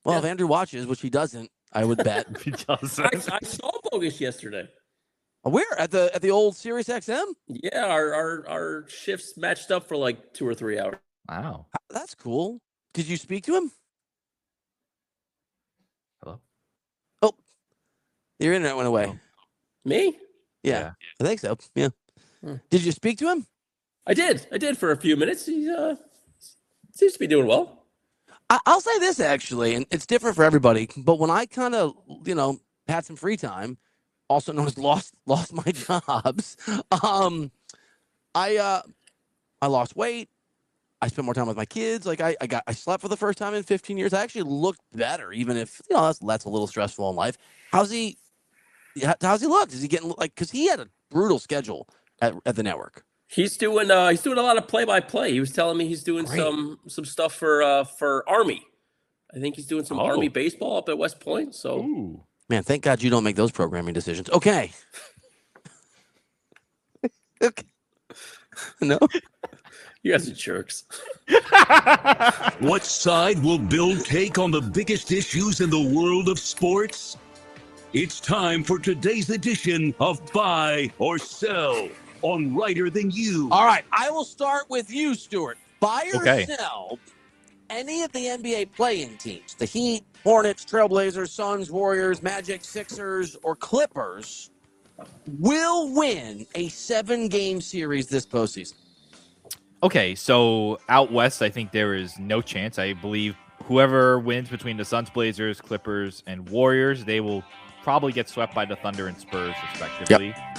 Well, yeah. If Andrew watches, which he doesn't, I would bet. He doesn't. I saw Bogus yesterday. Where? At the old Sirius XM? Yeah, our shifts matched up for like 2 or 3 hours. Wow. That's cool. Did you speak to him? Hello? Oh, your internet went away. Oh. Me? Yeah, I think so. Yeah. Did you speak to him? I did for a few minutes. He seems to be doing well. I'll say this, actually, and it's different for everybody, but when I kind of, had some free time, also known as lost my jobs, I lost weight. I spent more time with my kids. Like I slept for the first time in 15 years. I actually looked better, even if that's a little stressful in life. How's he look? Is he getting because he had a brutal schedule at the network? He's doing a lot of play-by-play. He was telling me he's doing some stuff for Army. I think he's doing some Army baseball up at West Point. So. Ooh. Man, thank God you don't make those programming decisions. Okay. Okay. No? You guys are jerks. What side will Bill take on the biggest issues in the world of sports? It's time for today's edition of Buy or Sell on Writer Than You. All right, I will start with you, Stuart. Buy or Okay. sell any of the NBA play-in teams, the Heat, Hornets, Trailblazers, Suns, Warriors, Magic, Sixers, or Clippers, will win a 7-game series this postseason. Okay, so out west, I think there is no chance. I believe whoever wins between the Suns, Blazers, Clippers, and Warriors, they will probably get swept by the Thunder and Spurs, respectively. Yep.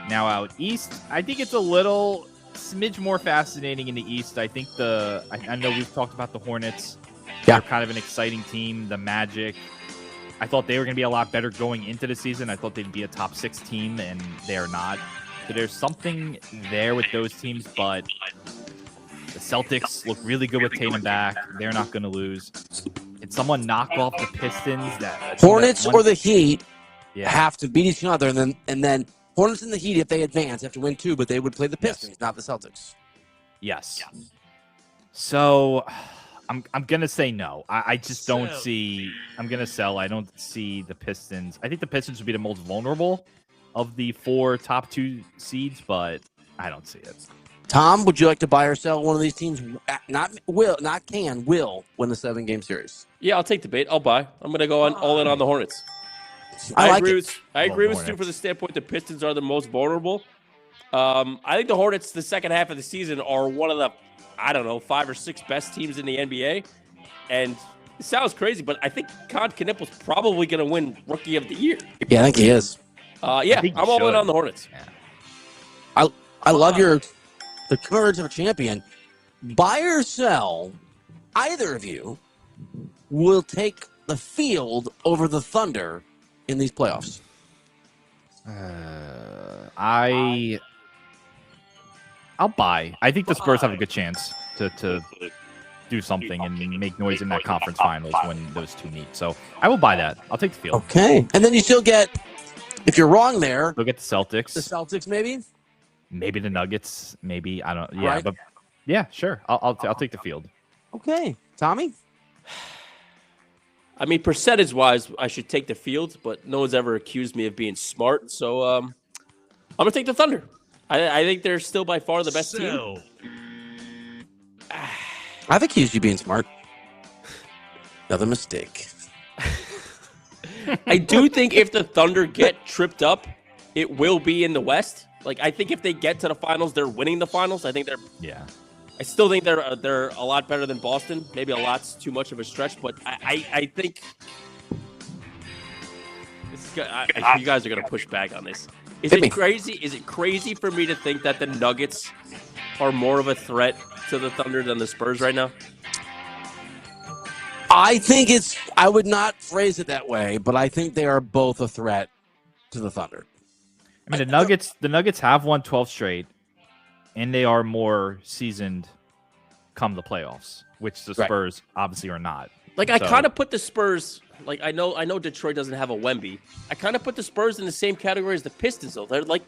Now out east, I think it's a little smidge more fascinating in the East. I think I know we've talked about the Hornets. Yeah. They're kind of an exciting team. The Magic, I thought they were going to be a lot better going into the season. I thought they'd be a top 6 team, and they are not. So there's something there with those teams, but the Celtics look really good with Tatum back. They're not going to lose. Can someone knock off the Pistons? Hornets or the Heat have to beat each other, and then Hornets and the Heat, if they advance, have to win 2, but they would play the Pistons, not the Celtics. Yes. So I'm going to say no. I just don't see – I'm going to sell. I don't see the Pistons. I think the Pistons would be the most vulnerable of the 4 top 2 seeds, but I don't see it. Tom, would you like to buy or sell one of these teams? Will win the 7-game series. Yeah, I'll take the bait. I'll buy. I'm going to go all in on the Hornets. I agree with Stu from the standpoint the Pistons are the most vulnerable. I think the Hornets, the second half of the season, are one of the, 5 or 6 best teams in the NBA. And it sounds crazy, but I think Con Knippel's probably going to win Rookie of the Year. Yeah, I think he is. I'm all in on the Hornets. Yeah. I love the courage of a champion. Buy or sell, either of you will take the field over the Thunder in these playoffs? I'll buy. I think the Spurs have a good chance to do something and make noise in that conference finals when those two meet. So I will buy that. I'll take the field. Okay. And then you still get, if you're wrong there, Look at the Celtics. the Celtics maybe? Maybe the Nuggets. Maybe I don't. Yeah, Right. but yeah, sure. I'll take the field. Okay. Tommy? I mean, percentage-wise, I should take the field, but no one's ever accused me of being smart. So I'm going to take the Thunder. I think they're still by far the best team. Sell. I've accused you of being smart. Another mistake. I do think if the Thunder get tripped up, it will be in the West. Like, I think if they get to the finals, they're winning the finals. I think they're. Yeah. I still think they're a lot better than Boston. Maybe a lot's too much of a stretch, but I think this is you guys are gonna push back on this. Is Hit me. it crazy? Is it crazy for me to think that the Nuggets are more of a threat to the Thunder than the Spurs right now? I think I would not phrase it that way, but I think they are both a threat to the Thunder. I mean, the Nuggets have won 12 straight, and they are more seasoned come the playoffs, which the Right. Spurs obviously are not. Like, I So- kind of put the Spurs. Like, I know Detroit doesn't have a Wemby. I kind of put the Spurs in the same category as the Pistons, though.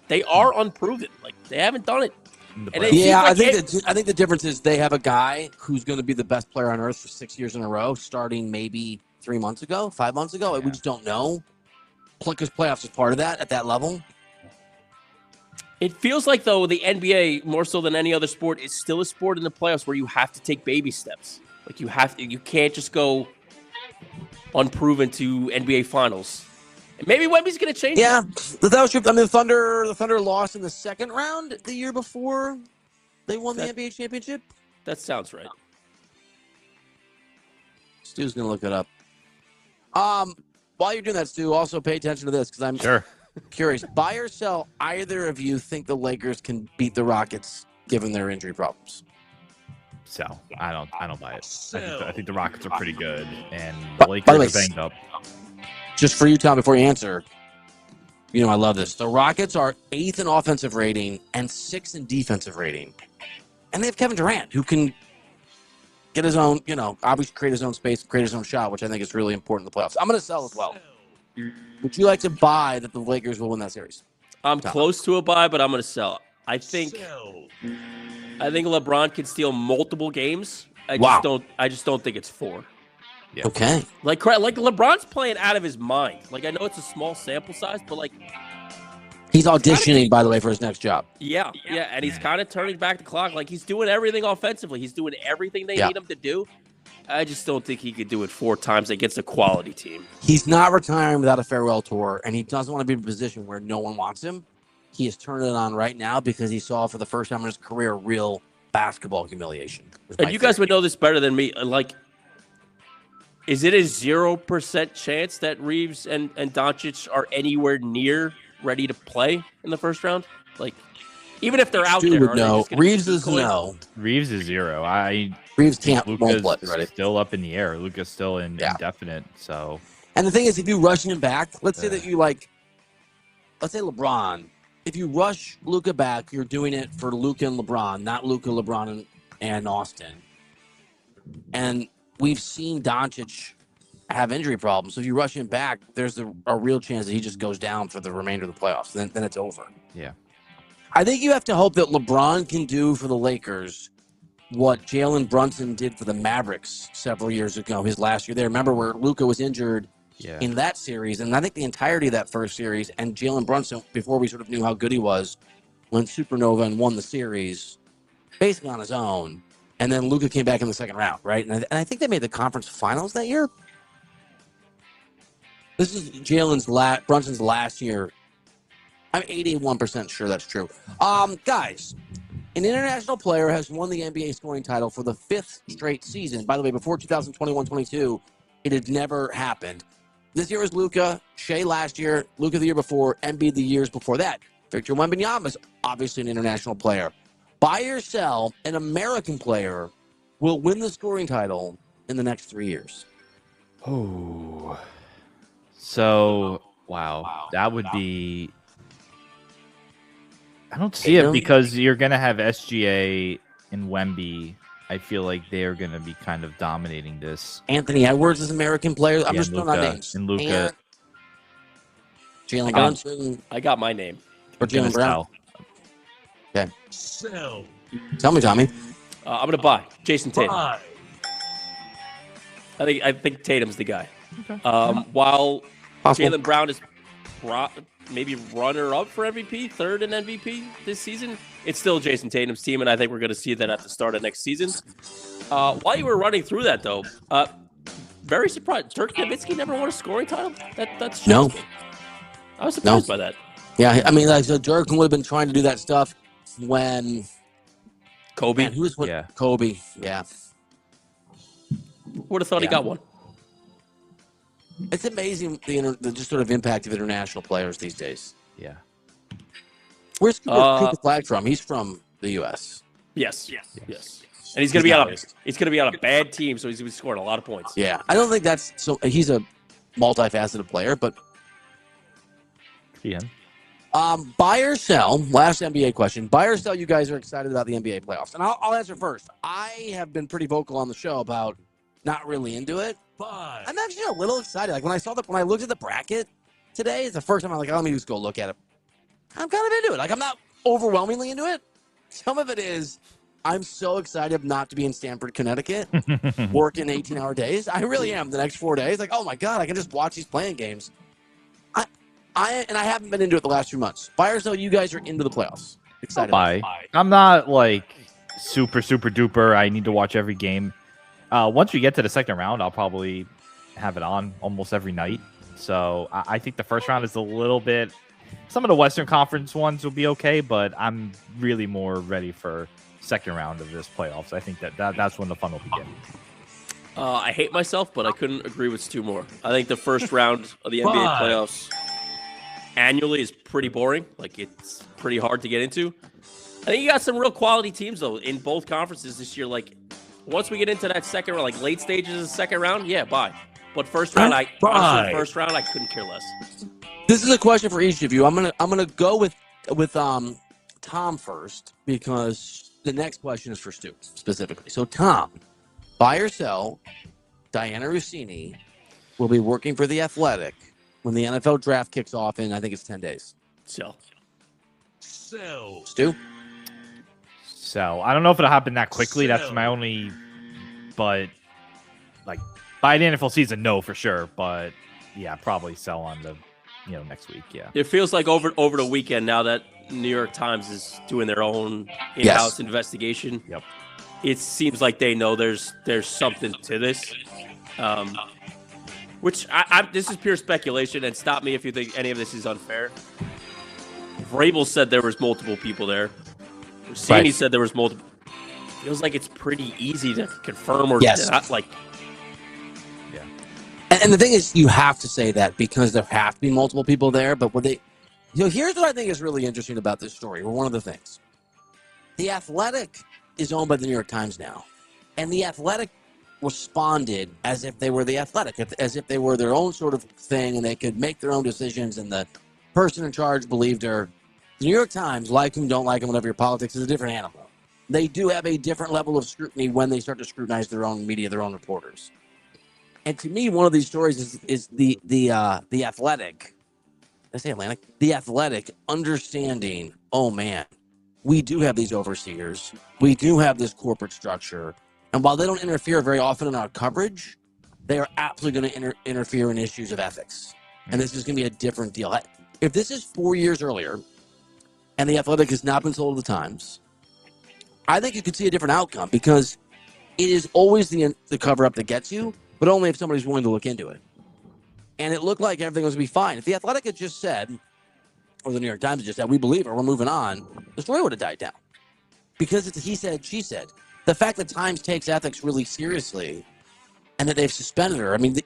They are unproven. Like, they haven't done it. in the And playoffs. it- Yeah, I seems think I think the difference is they have a guy who's going to be the best player on earth for 6 years in a row, starting maybe 5 months ago. Yeah. We just don't know. Because playoffs is part of that at that level. It feels like, though, the NBA, more so than any other sport, is still a sport in the playoffs where you have to take baby steps. Like, you can't just go unproven to NBA Finals. And maybe Wemby's going to change Yeah, that. that was true. I mean, the Thunder lost in the second round the year before they won the That- NBA championship. That sounds right. Stu's gonna look it up. While you're doing that, Stu, also pay attention to this because I'm Sure. curious. Buy or sell? Either of you think the Lakers can beat the Rockets given their injury problems? So I don't buy it. I think the Rockets are pretty good, and By the the Lakers way, are banged up. Just for you, Tom, before you answer, you know I love this. The Rockets are 8th in offensive rating and 6th in defensive rating, and they have Kevin Durant who can get his own, obviously create his own space, create his own shot, which I think is really important in the playoffs. I'm going to sell as well. Would you like to buy that the Lakers will win that series? I'm close to a buy, but I'm going to sell. I think Sell. LeBron can steal multiple games. I just don't think it's 4. Yeah. Okay. Like LeBron's playing out of his mind. Like, I know it's a small sample size, but like, He's auditioning, by the way, for his next job. yeah, and he's kind of turning back the clock. Like, he's doing everything offensively. He's doing everything they Yeah. need him to do. I just don't think he could do it 4 times against a quality team. He's not retiring without a farewell tour, and he doesn't want to be in a position where no one wants him. He is turning it on right now because he saw for the first time in his career real basketball humiliation. And you guys would know this better than me. Like, is it a 0% chance that Reeves and Doncic are anywhere near ready to play in the first round? Like, even if they're out Stu there, would are they know. just gonna Reeves keep is going? no. Reeves is 0. Reeves won't Luka's play. Ready. still up in the air. Luka's still Yeah. indefinite. So And the thing is, if you rush him back, let's say that let's say LeBron. If you rush Luka back, you're doing it for Luka and LeBron, not Luka, LeBron, and Austin. And we've seen Doncic have injury problems. So if you rush him back, there's a real chance that he just goes down for the remainder of the playoffs. Then it's over. yeah. I think you have to hope that LeBron can do for the Lakers what Jalen Brunson did for the Mavericks several years ago, his last year there. Remember where Luka was injured Yeah. in that series, and I think the entirety of that first series, and Jalen Brunson, before we sort of knew how good he was, went supernova and won the series basically on his own. And then Luka came back in the second round, right? And I think they made the conference finals that year. This is Brunson's last year. I'm 81% sure that's true. Guys, an international player has won the NBA scoring title for the 5th straight season. By the way, before 2021-22, it had never happened. This year was Luka, Shea last year, Luka the year before, Embiid the years before that. Victor Wembanyama is obviously an international player. Buy or sell, an American player will win the scoring title in the next 3 years. Oh. So, wow. That would be. I don't see it because you're going to have SGA and Wemby. I feel like they're going to be kind of dominating this. Anthony Edwards is an American player. I'm Yeah, just throwing out Luka, names. and Luka. Jalen Brunson. I got my name. Or Jalen Brown. Okay. Sell. Tell me, Tommy. I'm going to buy Jason Tatum. Buy. I think Tatum's the guy. Okay. While Possible. Jalen Brown is maybe runner-up for MVP, third in MVP this season, it's still Jason Tatum's team, and I think we're going to see that at the start of next season. While you were running through that, though, very surprised. Dirk Nowitzki never won a scoring title? That's No. me. I was surprised by that. Yeah, I mean, like, so Dirk would have been trying to do that stuff when Kobe. Man, who was Yeah. Kobe? Yeah. Would have thought he got one. It's amazing the just sort of impact of international players these days. Yeah. Where's Cooper Flag from? He's from the U.S. Yes. And he's gonna be on a bad team, so he's gonna be scoring a lot of points. Yeah, I don't think that's so. He's a multifaceted player, but Yeah. buy or sell. Last NBA question: buy or sell? You guys are excited about the NBA playoffs, and I'll answer first. I have been pretty vocal on the show about not really into it. Buy. I'm actually a little excited. Like when I looked at the bracket today, it's the first time I'm like, oh, let me just go look at it. I'm kind of into it. Like I'm not overwhelmingly into it. Some of it is I'm so excited not to be in Stamford, Connecticut, working 18-hour days. I really am. The next 4 days, like, oh my god, I can just watch these playing games. I haven't been into it the last 2 months. Buy or sell? You guys are into the playoffs. Excited? Buy. I'm not like super duper. I need to watch every game. Once we get to the second round, I'll probably have it on almost every night. So I think the first round is a little bit. Some of the Western Conference ones will be okay, but I'm really more ready for second round of this playoffs. I think that's when the fun will begin. I hate myself, but I couldn't agree with Stu more. I think the first round of the NBA playoffs annually is pretty boring. Like it's pretty hard to get into. I think you got some real quality teams though in both conferences this year. Like once we get into that second round, like late stages of the second round, yeah, bye. But first round, honestly, first round, I couldn't care less. This is a question for each of you. I'm gonna go with Tom first because the next question is for Stu specifically. So Tom, buy or sell? Diana Rossini will be working for the Athletic when the NFL draft kicks off in I think it's 10 days. Sell. Stu? So I don't know if it'll happen that quickly. That's my only. But like by the NFL season, no for sure. But yeah, probably sell on the next week. Yeah. It feels like over the weekend now that New York Times is doing their own in-house investigation. Yep. It seems like they know there's something to this. Which this is pure speculation, and stop me if you think any of this is unfair. Vrabel said there was multiple people there. Rossini said there was multiple. Feels like it's pretty easy to confirm or not. Like, yeah. And the thing is, you have to say that because there have to be multiple people there. But when here's what I think is really interesting about this story. Or one of the things, the Athletic is owned by the New York Times now, and the Athletic responded as if they were the Athletic, as if they were their own sort of thing, and they could make their own decisions. And the person in charge believed her. The New York Times, like them, don't like them, whatever your politics, is a different animal. They do have a different level of scrutiny when they start to scrutinize their own media, their own reporters. And to me, one of these stories is the Athletic. Did I say Atlantic? The Athletic understanding. Oh man, we do have these overseers. We do have this corporate structure, and while they don't interfere very often in our coverage, they are absolutely going to interfere in issues of ethics. And this is going to be a different deal. If this is 4 years earlier, and the Athletic has not been sold to the Times, I think you could see a different outcome because it is always the cover-up that gets you, but only if somebody's willing to look into it. And it looked like everything was going to be fine. If the Athletic had just said, or the New York Times had just said, we believe her, we're moving on, the story would have died down. Because it's a he said, she said. The fact that Times takes ethics really seriously and that they've suspended her, I mean,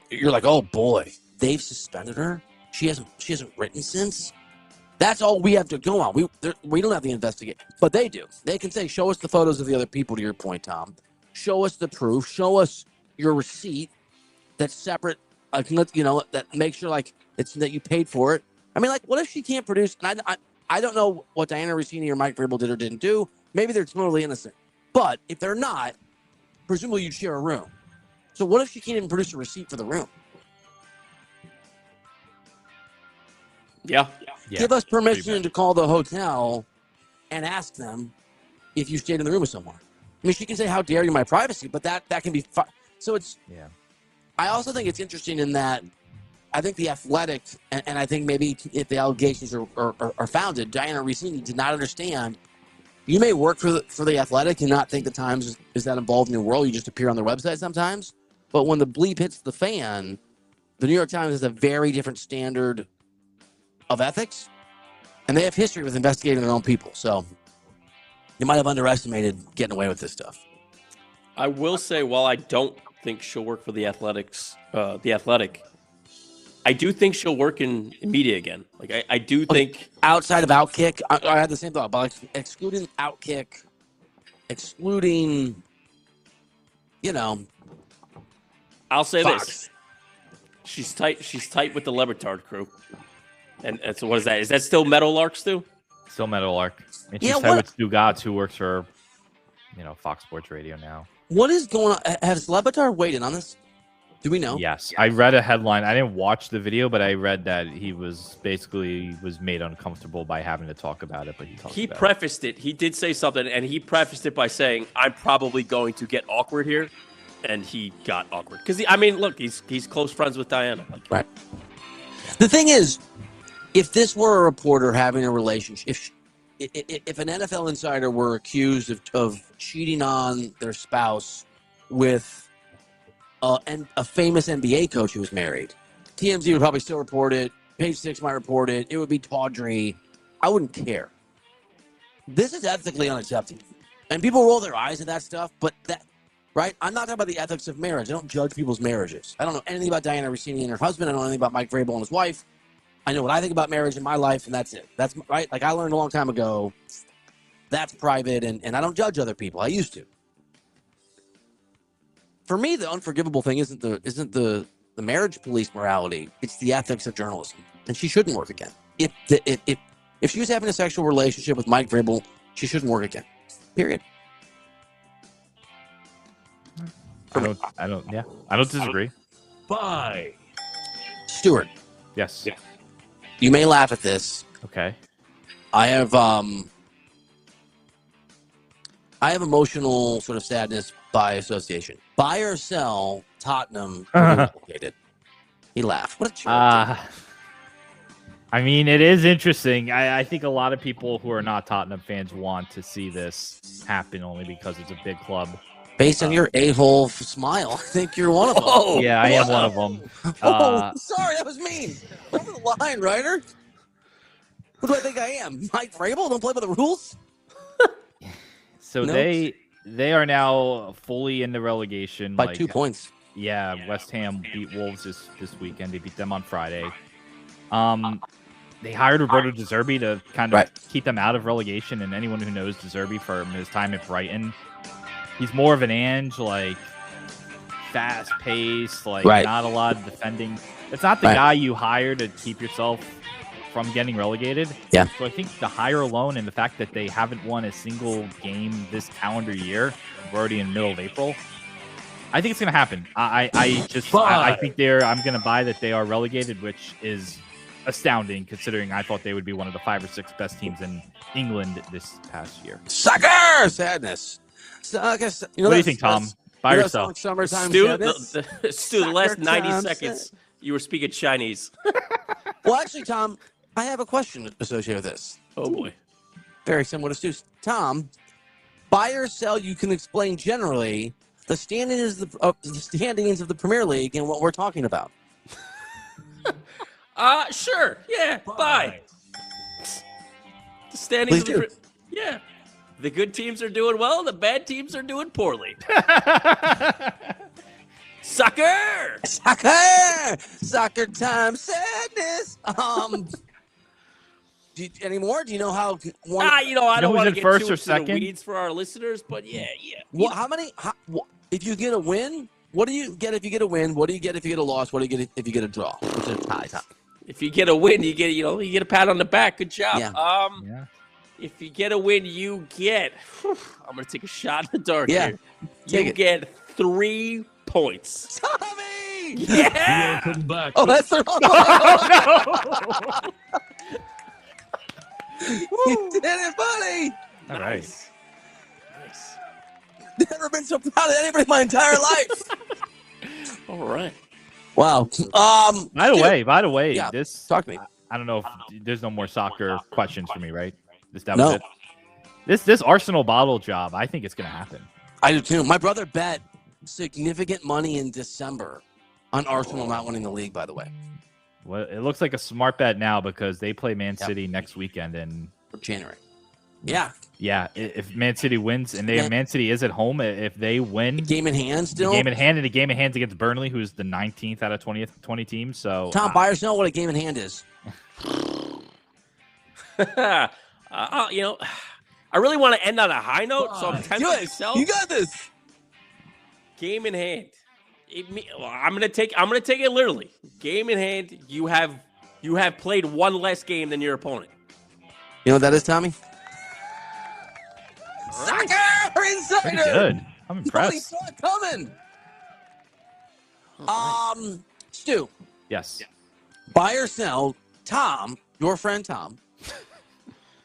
you're like, oh boy, they've suspended her? She hasn't written since? That's all we have to go on. We don't have to investigate, but they do. They can say, show us the photos of the other people, to your point, Tom. Show us the proof. Show us your receipt. that's separate. That makes sure like it's that you paid for it. I mean, like, what if she can't produce? And I don't know what Diana Rossini or Mike Vrabel did or didn't do. Maybe they're totally innocent. But if they're not, presumably you'd share a room. So what if she can't even produce a receipt for the room? Yeah. Give us permission to call the hotel and ask them if you stayed in the room with someone. I mean, she can say, "How dare you, my privacy," but that can be so it's. Yeah. I also think it's interesting in that I think the Athletic, and I think maybe if the allegations are founded, Diana Rossini did not understand. You may work for the Athletic and not think the Times is that involved in your world. You just appear on their website sometimes. But when the bleep hits the fan, the New York Times has a very different standard of ethics, and they have history with investigating their own people. So you might have underestimated getting away with this stuff. I will say, while I don't think she'll work for the Athletic, I do think she'll work in media again. Like I do think outside of Outkick, I had the same thought, but like excluding Outkick, excluding, I'll say Fox. this: she's tight. She's tight with the Lebertard crew. And so what is that? Is that still Meadowlark, Stu? Still Meadowlark. And she's Yeah, tied with Stu Gatz, who works for, Fox Sports Radio now. What is going on? Has Lebatard weighed in on this? Do we know? Yes. I read a headline. I didn't watch the video, but I read that he was made uncomfortable by having to talk about it, but he prefaced it. He did say something, and he prefaced it by saying, "I'm probably going to get awkward here," and he got awkward because look, he's close friends with Diana. Right. The thing is, if this were a reporter having a relationship, if an NFL insider were accused of cheating on their spouse with a famous NBA coach who was married, TMZ would probably still report it. Page 6 might report it. It would be tawdry. I wouldn't care. This is ethically unacceptable. And people roll their eyes at that stuff, but right? I'm not talking about the ethics of marriage. I don't judge people's marriages. I don't know anything about Diana Rossini and her husband. I don't know anything about Mike Vrabel and his wife. I know what I think about marriage in my life, and that's it. That's right. Like I learned a long time ago, that's private, and I don't judge other people. I used to. For me, the unforgivable thing isn't the marriage police morality. It's the ethics of journalism, and she shouldn't work again. If she was having a sexual relationship with Mike Vrabel, she shouldn't work again. Period. I don't disagree. Bye. Stuart. Yes. Yeah. You may laugh at this. Okay. I have emotional sort of sadness by association. Buy or sell Tottenham relocated. He laughed. What a joke. I mean, it is interesting. I think a lot of people who are not Tottenham fans want to see this happen only because it's a big club. Based on your a-hole smile, I think you're one of them. Oh, yeah, I am one of them. Sorry, that was mean. Over the line, Ryder. Who do I think I am? Mike Vrabel? Don't play by the rules? So No. they are now fully in the relegation. By 2 points. Yeah, West Ham beat Wolves this weekend. They beat them on Friday. They hired Roberto De Zerbi to kind of keep them out of relegation, and anyone who knows De Zerbi from his time at Brighton, he's more of an Ange, like fast-paced, like not a lot of defending. It's not the guy you hire to keep yourself from getting relegated. Yeah. So I think the hire alone and the fact that they haven't won a single game this calendar year, we're already in the middle of April, I think it's going to happen. I think I'm going to buy that they are relegated, which is astounding considering I thought they would be one of the 5 or 6 best teams in England this past year. Sucker! Sadness. What do you think, Tom? Buy or sell? Summertime Stu, sadness? the last 90 seconds, you were speaking Chinese. Well, actually, Tom, I have a question associated with this. Oh, boy. Very similar to Stu's. Tom, buy or sell, you can explain generally the standings of the Premier League and what we're talking about. Sure. Yeah, buy. The standings Please do. Yeah. The good teams are doing well, the bad teams are doing poorly. Sucker! Soccer! Soccer time sadness. Any more? Do you know how one? I don't want to get first too or into the second? weeds for our listeners, but yeah. Well, if you get a win, what do you get if you get a win? What do you get if you get a loss? What do you get if you get a draw? Which is a tie. If you get a win, you get a pat on the back. Good job. Yeah. If you get a win, you get. I'm gonna take a shot in the dark here. You get 3 points. Tommy! Yeah. Welcome back. Oh, that's the wrong one. You did it, buddy. All right. Nice. Never been so proud of anybody in my entire life. All right. Wow. By the way, yeah, this talk to me. I don't know if there's no more soccer questions for me, right? That No. was it. This Arsenal bottle job, I think it's gonna happen. I do too. My brother bet significant money in December on Arsenal not winning the league, by the way. Well, it looks like a smart bet now because they play Man City next weekend, and For January. Yeah. if Man City wins and Man City is at home, if they win, Game in hand still. the game in hand against Burnley, who's the 19th out of 20 teams. So Tom, buyers know what a game in hand is. I really want to end on a high note, so I'm tempted to sell. You got this. Game in hand. I'm gonna take it literally. Game in hand. You have played one less game than your opponent. You know what that is, Tommy? Right. Soccer Insider. pretty good. I'm Nobody impressed. saw it coming. Stu, Yes. buy or sell, Tom, your friend Tom,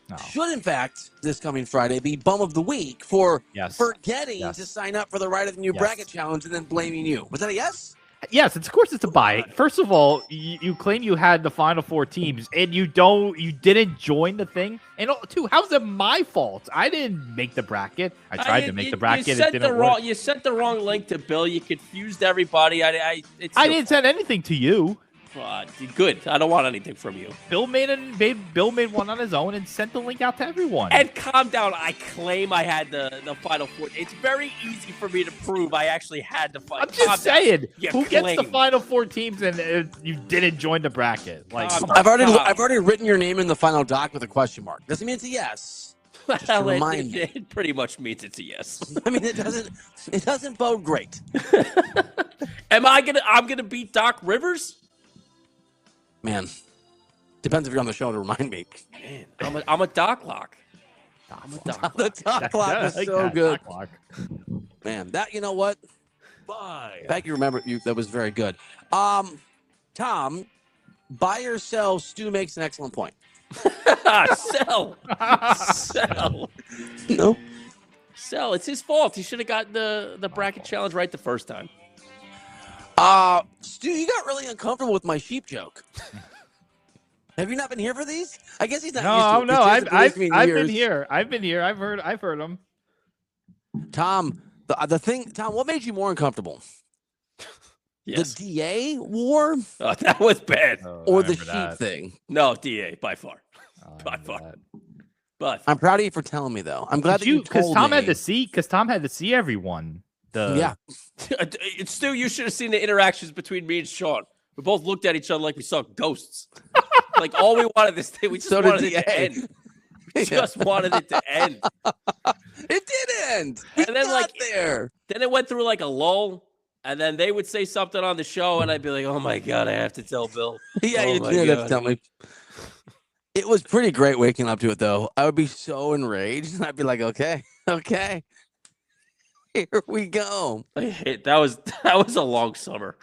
No. should in fact this coming Friday be bum of the week for Yes. forgetting Yes. to sign up for the Right of the New Yes. Bracket Challenge and then blaming you. Was that a yes? Yes, of course it's a buy. First of all, you claim you had the final 4 teams and you didn't join the thing. And two, how's it my fault? I didn't make the bracket. I tried to make the bracket. You It sent didn't work. You sent the wrong link to Bill. You confused everybody. I didn't send anything to you. Good. I don't want anything from you. Bill made one on his own and sent the link out to everyone. And calm down. I claim I had the final 4. It's very easy for me to prove I actually had the final. I'm just saying, You who gets the claim. final 4 teams and you didn't join the bracket? Like, Calm come on. I've already written your name in the final doc with a question mark. Doesn't mean it's a yes. Well, remind me. it pretty much means it's a yes. I mean, it doesn't bode great. I'm gonna beat Doc Rivers? Man, depends if you're on the show to remind me. Man, I'm a Doc Lock. I'm a Doc Lock. The top clock is I like so that good. clock. Man, that, you know what? Bye. Thank you. Remember, that was very good. Tom, buy or sell, Stu makes an excellent point. Sell. No. Sell. It's his fault. He should have gotten the bracket challenge right the first time. Stu, you got really uncomfortable with my sheep joke. Have you not been here for these? I guess he's not used to it. No. He hasn't I've produced me in been years. here. I've been here. I've heard them. Tom, Tom, what made you more uncomfortable? Yes. The DA war Oh, that was bad. or the sheep thing? No, DA by far. By remember far. that. But I'm proud of you for telling me, though. I'm glad that you Because told Tom me. had to see everyone. Yeah. Stu, you should have seen the interactions between me and Sean. We both looked at each other like we saw ghosts. Like all we wanted this thing, we just So did wanted it to DA. end. We just wanted it to end. It did end. We And then, got like, there. Then it went through like a lull, and then they would say something on the show, and I'd be like, "Oh my god, I have to tell Bill." Yeah, Oh you my did have to God. tell me. It was pretty great waking up to it, though. I would be so enraged, and I'd be like, okay, here we go. That was a long summer.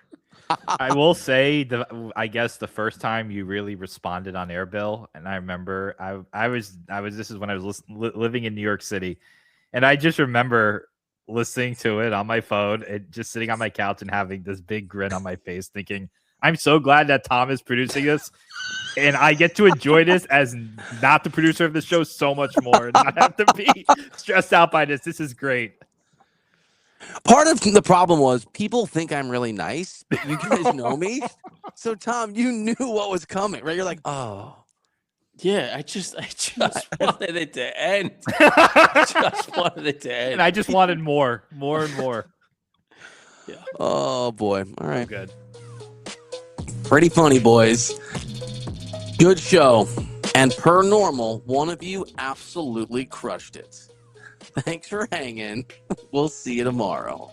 I will say, I guess the first time you really responded on air, Bill, and I remember I was this is when I was living in New York City, and I just remember listening to it on my phone and just sitting on my couch and having this big grin on my face, thinking, I'm so glad that Tom is producing this, and I get to enjoy this as not the producer of the show so much more, and not have to be stressed out by this. This is great. Part of the problem was people think I'm really nice, but you guys know me. So, Tom, you knew what was coming, right? You're like, oh. Yeah, I just wanted it to end. Just wanted it to end. And I just wanted more and more. Yeah. Oh, boy. All right. Good. Pretty funny, boys. Good show. And per normal, one of you absolutely crushed it. Thanks for hanging. We'll see you tomorrow.